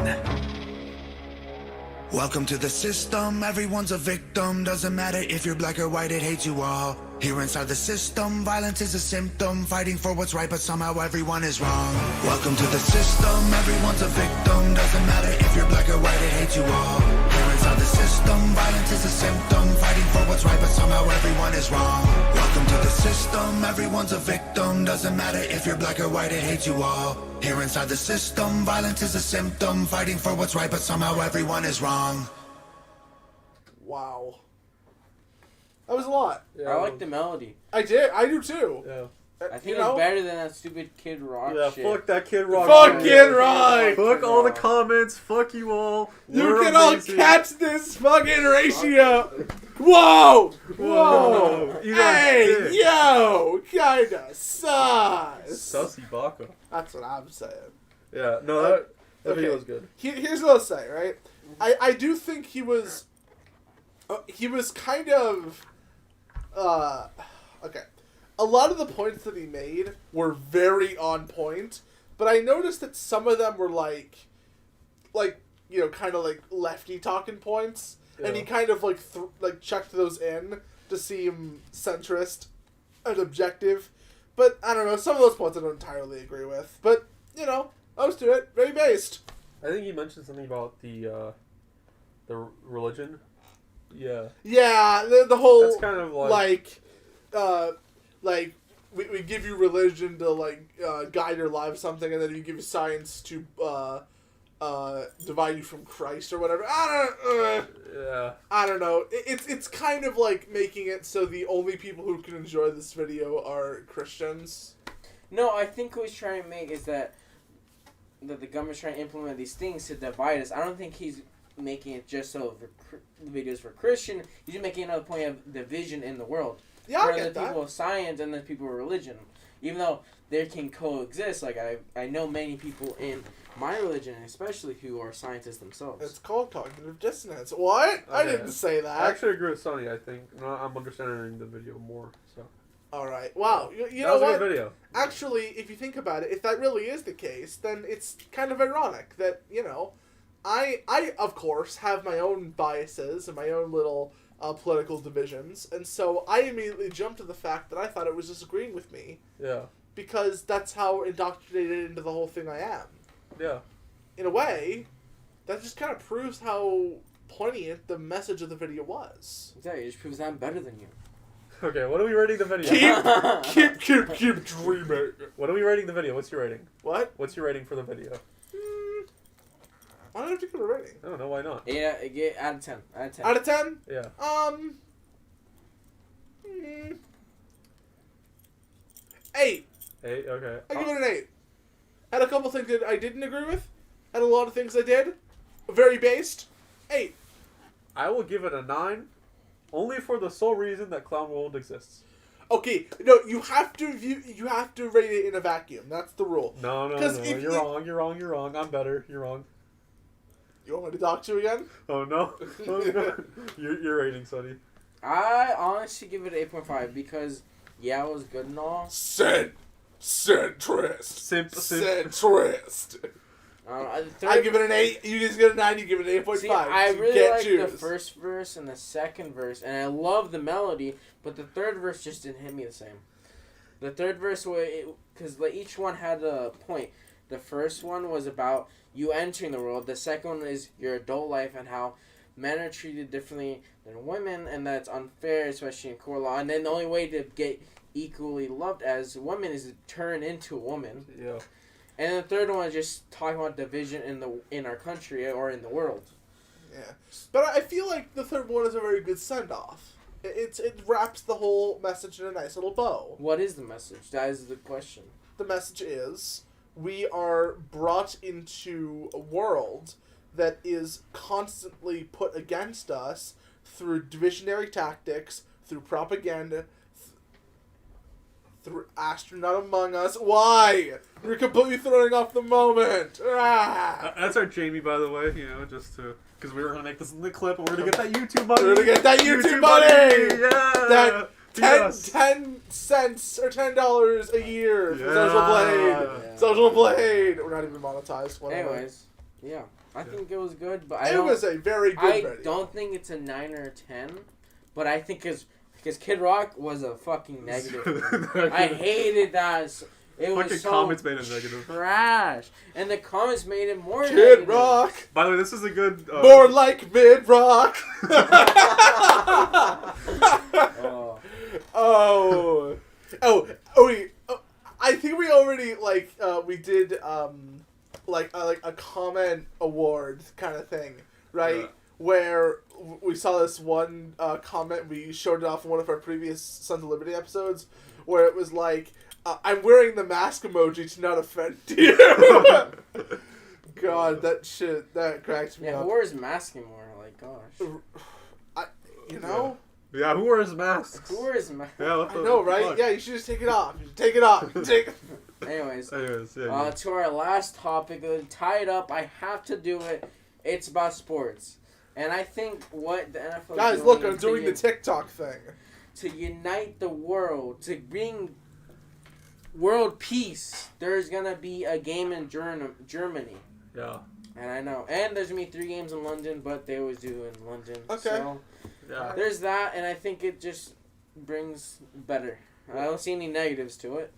Welcome to the system. Everyone's a victim. Doesn't matter if you're black or white, it hates you all. Here inside the system, violence is a symptom. Fighting for what's right, but somehow everyone is wrong. Welcome to the system. Everyone's a victim. Doesn't matter if you're black or white, it hates you all. Here inside the system, violence is a symptom. Fighting for what's right, but somehow everyone everyone is wrong. Welcome to the system, everyone's a victim. Doesn't matter if you're black or white, it hates you all. Here inside the system, violence is a symptom. Fighting for what's right, but somehow everyone is wrong. Wow. That was a lot. Yeah, I like the melody. I do too. Yeah. I think it's better than that stupid Kid Rock shit. Fuck that Kid Rock. Fuck Kid Rock! Fuck all the comments. Fuck you all. You We're can all amazing. catch this fucking ratio. Whoa! Whoa! You got Hey, dick. yo! Kinda sus. Sussy baka. That's what I'm saying. Yeah, no, that video Okay. was good. Here's what I'll say, right? I do think he was kind of, okay. A lot of the points that he made were very on point, but I noticed that some of them were like, you know, kind of like lefty talking points, and he kind of like checked those in to seem centrist and objective. But I don't know, some of those points I don't entirely agree with. But you know, I was to it, very based. I think he mentioned something about the religion. Yeah. Yeah, the whole That's kind of like like we give you religion to guide your life or something, and then we give you science to divide you from Christ or whatever. I don't know. It's kind of like making it so the only people who can enjoy this video are Christians. No, I think what he's trying to make is that the government's trying to implement these things to divide us. I don't think he's making it just so the videos for Christian. He's just making another point of division in the world. Yeah, I for get the that. people of science and the people of religion. Even though they can coexist, like I know many people in my religion, especially who are scientists themselves. It's called cognitive dissonance. What? I Okay. didn't say that. I actually agree with Sonny. I think I'm understanding the video more. So. All right. Wow. You That know was what? a good video. Actually, if you think about it, if that really is the case, then it's kind of ironic that, you know, I of course have my own biases and my own little political divisions, and so I immediately jumped to the fact that I thought it was disagreeing with me. Yeah. Because that's how indoctrinated into the whole thing I am. Yeah. In a way, that just kind of proves how poignant the message of the video was. Exactly, it just proves I'm better than you. Okay, what are we rating the video? Keep dreaming. What are we rating the video? What's your rating? What? What's your rating for the video? I don't have to give it a rating. I don't know, why not? Yeah, get out of 10. Out of 10. Out of 10? Yeah. 8. 8, okay. I give it an 8. Had a couple things that I didn't agree with. Had a lot of things I did. Very based. 8. I will give it a 9, only for the sole reason that Clown World exists. Okay, no, you have to rate it in a vacuum. That's the rule. No, you're wrong. I'm better. You're wrong. You want me to talk to you again? Oh no. Oh, no. You're rating, Sonny. I honestly give it an 8.5 because, yeah, it was good and all. Centrist. Simp. Centrist. I give it an 8. You just get a 9. You give it an 8.5. See, I You really can't like choose. the first verse and the second verse, and I love the melody, but the third verse just didn't hit me the same. The third verse, because each one had a point. The first one was about you entering the world. The second one is your adult life and how men are treated differently than women, and that's unfair, especially in core law. And then the only way to get equally loved as women is to turn into a woman. Yeah. And the third one is just talking about division in our country or in the world. Yeah, but I feel like the third one is a very good send-off. It wraps the whole message in a nice little bow. What is the message? That is the question. The message is, we are brought into a world that is constantly put against us through divisionary tactics, through propaganda, through Astronaut Among Us. Why? You're completely throwing off the moment. Ah! That's our Jamie, by the way, just to... Because we were going to make this in the clip, and we're going to get that YouTube money. We're going to get that YouTube money! Yeah! That 10 cents or $10 a year for Social Blade. Yeah. Social Blade. We're not even monetized. Whatever. Anyways, yeah. I think it was good, but It was a very good video. I don't think it's a 9 or a 10, but I think because Kid Rock was a fucking negative. I hated that. It was Fucking so comments made it negative. trash. And the comments made it more Kid negative. Rock. By the way, this is a good... More like mid rock. Oh. Oh, I think we already we did like a comment award kind of thing, right? Yeah. Where we saw this one comment, we showed it off in one of our previous Sons of Liberty episodes, where it was like, I'm wearing the mask emoji to not offend you. God, that cracks me up. Who wears masks anymore? Like, gosh. You know? Yeah, who wears masks? Who wears masks? Yeah, I know, right? fuck? Yeah, you should just take it off. Take it off. Anyways, yeah. to our last topic, tie it up. I have to do it. It's about sports. And I think what the NFL Guys, is look, I'm doing the TikTok thing. To unite the world, to bring world peace, there's going to be a game in Germany. Yeah. And I know. And there's going to be 3 games in London, but they always do in London. Okay. So Yeah. there's that, and I think it just brings better. I don't see any negatives to it.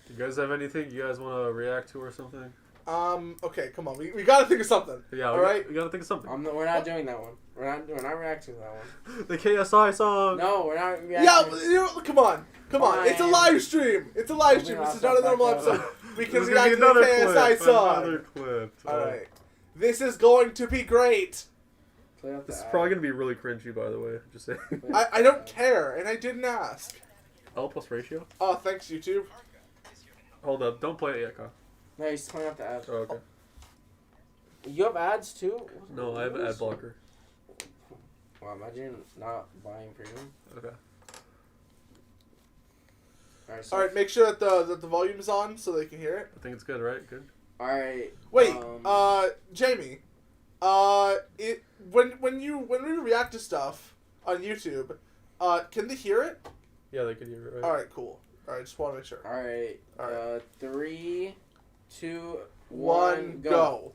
You guys have anything you guys want to react to or something? Okay, come on. We gotta think of something. Yeah, all right? we gotta think of something. We're not doing that one. We're not reacting to that one. The KSI song. No, we're not reacting. Yeah, come on. Fine. It's a live stream. This is not a normal episode. We can There's react gonna to be the another KSI clip, song. Another clip. Alright. This is going to be great. This is probably gonna be really cringy, by the way. Just saying. I don't care, and I didn't ask. L plus ratio. Oh, thanks, YouTube. Hold up! Don't play it yet, Kyle. No, he's pulling out the ads. Oh, okay. You have ads too? No, I have an ad blocker. Wow, imagine not buying premium. Okay. Alright, make sure that the volume is on so they can hear it. I think it's good, right? Good. Alright. Wait, Jamie. When we react to stuff on YouTube, can they hear it? Yeah, they can hear it, right? Alright, cool. Alright, just want to make sure. Alright. Alright. 3, 2, 1, 1, go.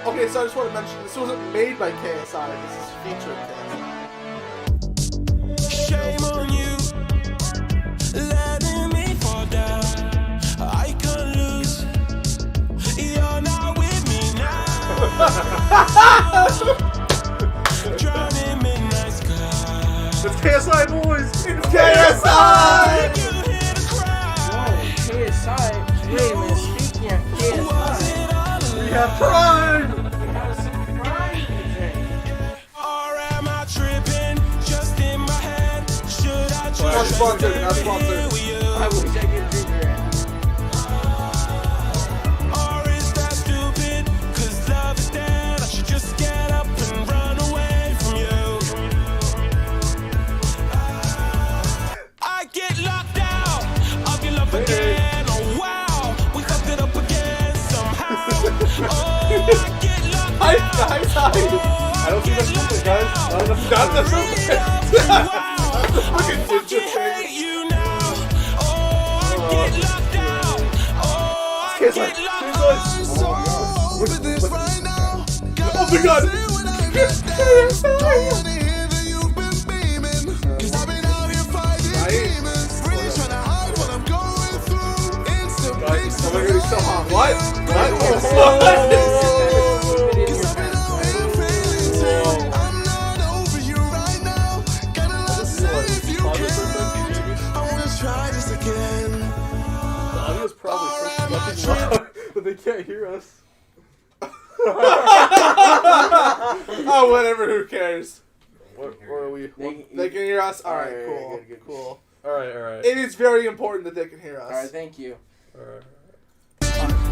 Okay, so I just want to mention, this wasn't made by KSI, this is featuring KSI. Shame on you, letting me fall down. I can't lose, you're not with me now. Drowning midnight sky. It's KSI, boys! It's KSI! KSI. Wait a minute, speaking of KSI. We have Prime! We have some Prime today. Or am I tripping? Just in my head. Should I just Not sponsored, not sponsored. I wish I could do your ad. Or is that stupid? 'Cause love is dead. I should just get up and run away from you. I get locked out of your love again. Oh wow, we fucked it up again somehow. Oh, I get locked out. I don't think that's something, guys. Not the I fucking hate you now. Oh, I get locked out. Oh, I get locked out. Oh my god! What? The audio's probably fucking loud, but they can't hear us. Oh, whatever, who cares? Where are we? They can hear us? Alright, Alright, cool. good. Cool. Alright. It is very important that they can hear us. Alright, thank you. Alright.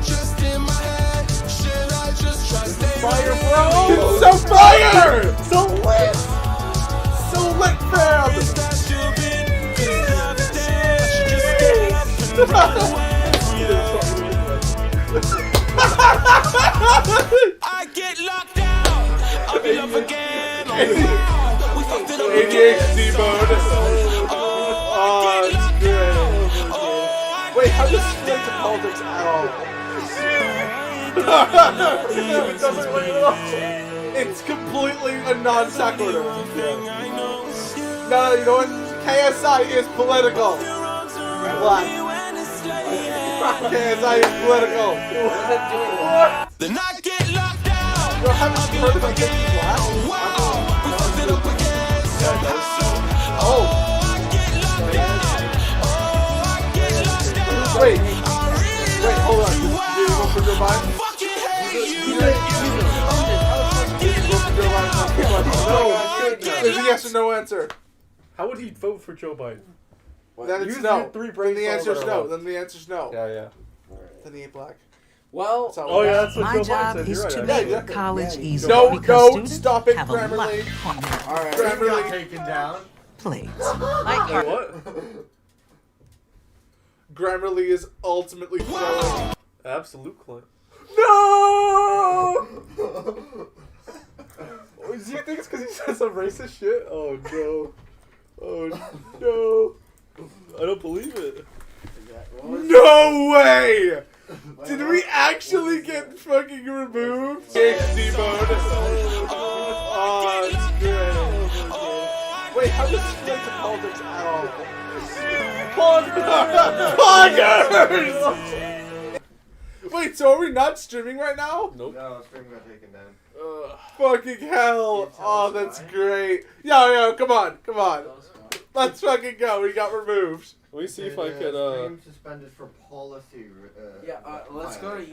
Just in my head, should I just try stay Fire, with bro! you? It's so fire! So lit! So lit, fam! Is that stupid? 'Cause love is dead. I should just get up and run away from you. I get locked out. I'll be up again. Oh wow, we fucked it up ADHD again. mode. Oh, I get locked out. Oh, I Wait, get how does locked this relate to out. politics at all? It doesn't relate at all. It's completely a non sequitur. Thing I know is you. No, you know what? KSI is political. Black. When it's late, KSI is political. then I get locked out. You haven't heard about Black? Wow. yes or no answer. How would he vote for Joe Biden? Then it's Use no. your 3 Then brain the cells answer's that are no. left. Then the answer's no. Yeah. Then he ain't black. Well, So- Oh yeah, that's what My Joe Biden job said. is You're to right, make actually. Yeah, college easy No, because no, students stop it, have a lot Grammarly. on their all right. Grammarly. Got taken down. plates. Wait, what? Grammarly is ultimately throwing. Absolute clip. No! Do you think it's because he said some racist shit? Oh no. Oh no. I don't believe it. No way! Did we actually get fucking removed? HD mode. Oh, it's great. Wait, how does this relate to politics at all? Poggers! Wait, so are we not streaming right now? Nope. No, stream got taken down. Fucking hell. Oh, that's great. Yo, come on. Let's fucking go. We got removed. Let me see if I could, Stream suspended for policy. Let's go to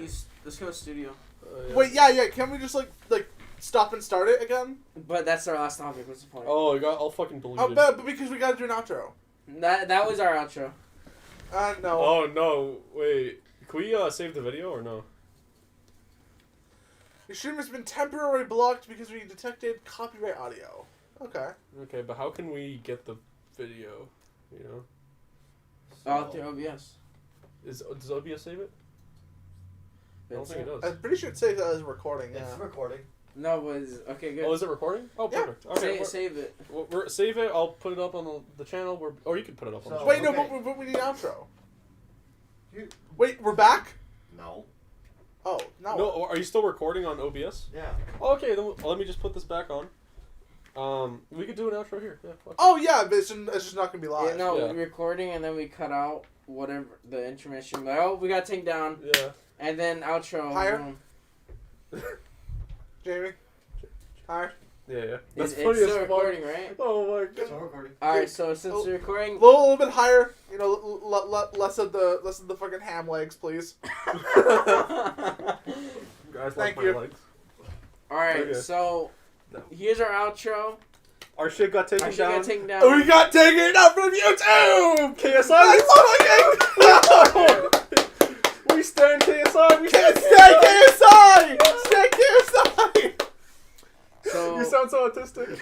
let's go to studio. yeah. Wait, yeah. Can we just like stop and start it again? But that's our last topic. What's the point? Oh, I got all fucking Oh, deleted. but because we gotta do an outro. That was our outro. No. Oh no, wait. Can we save the video or no? Your stream has been temporarily blocked because we detected copyright audio. Okay. Okay, but how can we get the video? You know? Through OBS. Does OBS save it? I don't think it does. I'm pretty sure it says that as a recording. Yeah. It's recording. No, but okay, good. Oh, is it recording? Oh, Yeah. perfect. Okay, Save it. save it. I'll put it up on the channel. Or you can put it up on the So- channel. Wait, no, Okay. but we need an outro. You- Wait, we're back? No. Oh, no. No, are you still recording on OBS? Yeah. Oh, okay, then let me just put this back on. We could do an outro here. Yeah. fuck it. Oh, yeah, but it's just not gonna be live. Yeah, no, Yeah. we're recording and then we cut out whatever the intermission. Like, oh, we got taken down, Yeah. and then outro. Higher? boom. Jamie? Hi. Yeah. That's It's funny still as fuck. recording, right? Oh my It's god. all recording. All right, so since we're A recording, little bit higher. You know, less of the fucking ham legs, please. Guys, Thank like you. my legs. all right, Okay. so here's our outro. Our shit got taken Our shit down. got taken down. Oh, we got taken out from YouTube! KSI. Let's fucking We stand KSI. We stand Stay KSI! Stay KSI! So, You sound so autistic.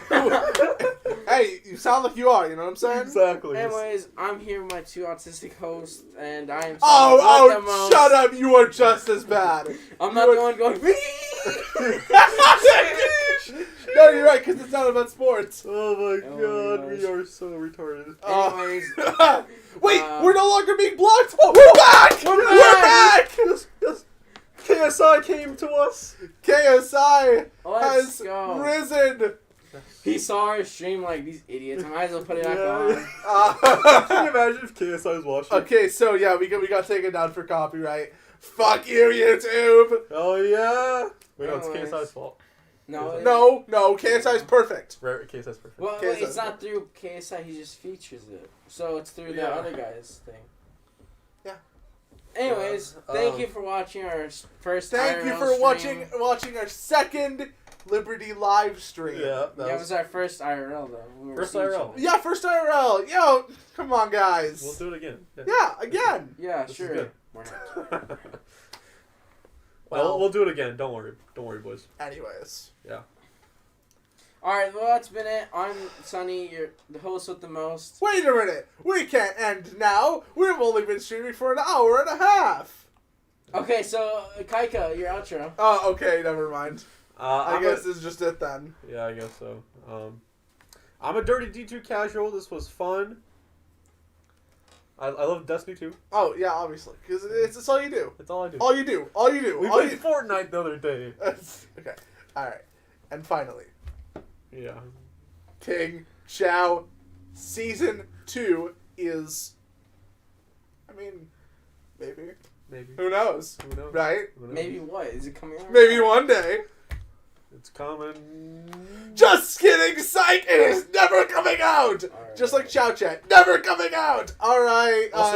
Hey, you sound like you are, you know what I'm saying? Exactly. anyways, I'm here with my two autistic hosts, and I am. Oh, shut up! You are just as bad. I'm not the one going. No, you're right, because it's not about sports. Oh my Oh god, my we gosh. are so retarded. Anyways, Wait, Uh, we're no longer being blocked. Oh, we're back. We're back. Yes. KSI came to us. KSI let's has go. risen. He saw our stream like these idiots. I might as well put it back Yeah. on. Can you imagine if KSI was watching? Okay, so yeah, we got taken down for copyright. Fuck you, YouTube. Oh yeah. Wait, no, it's Anyways. KSI's fault. No, No, KSI's perfect. Rare KSI's perfect. Well, KSI. it's not through KSI. He just features it, so it's through the Yeah. other guy's thing. Yeah. Anyways, Yeah. thank you for watching our first. Thank you IRL for stream. watching our second Lib3rty live stream. Yeah, That was our first IRL though. We were First seeing each IRL. other. Yeah, first IRL. Yo, come on, guys. We'll do it again. Yeah, again. Yeah, This is sure. good. Why not? Well, we'll do it again. Don't worry, boys. Anyways. All right, well that's been it. I'm Sunny, you're the host with the most. Wait a minute. We can't end now. We've only been streaming for an hour and a half. Okay, so KYKA, your outro. Oh, okay. Never mind. I I'm guess this is just it then. Yeah, I guess so. I'm a dirty D2 casual. This was fun. I love Destiny 2. Oh yeah, obviously, because it's all you do. That's all I do. All you do. All you do. We all played you... Fortnite the other day. Okay. All right. And finally, Yeah. King Chao Season 2 is. I mean, maybe. Maybe. Who knows? Who knows? Right? Who knows? Maybe what? Is it coming out? Maybe one day. It's coming. Just kidding, psych! It is never coming out! Alright. Just like Chao Chat, never coming out! Alright,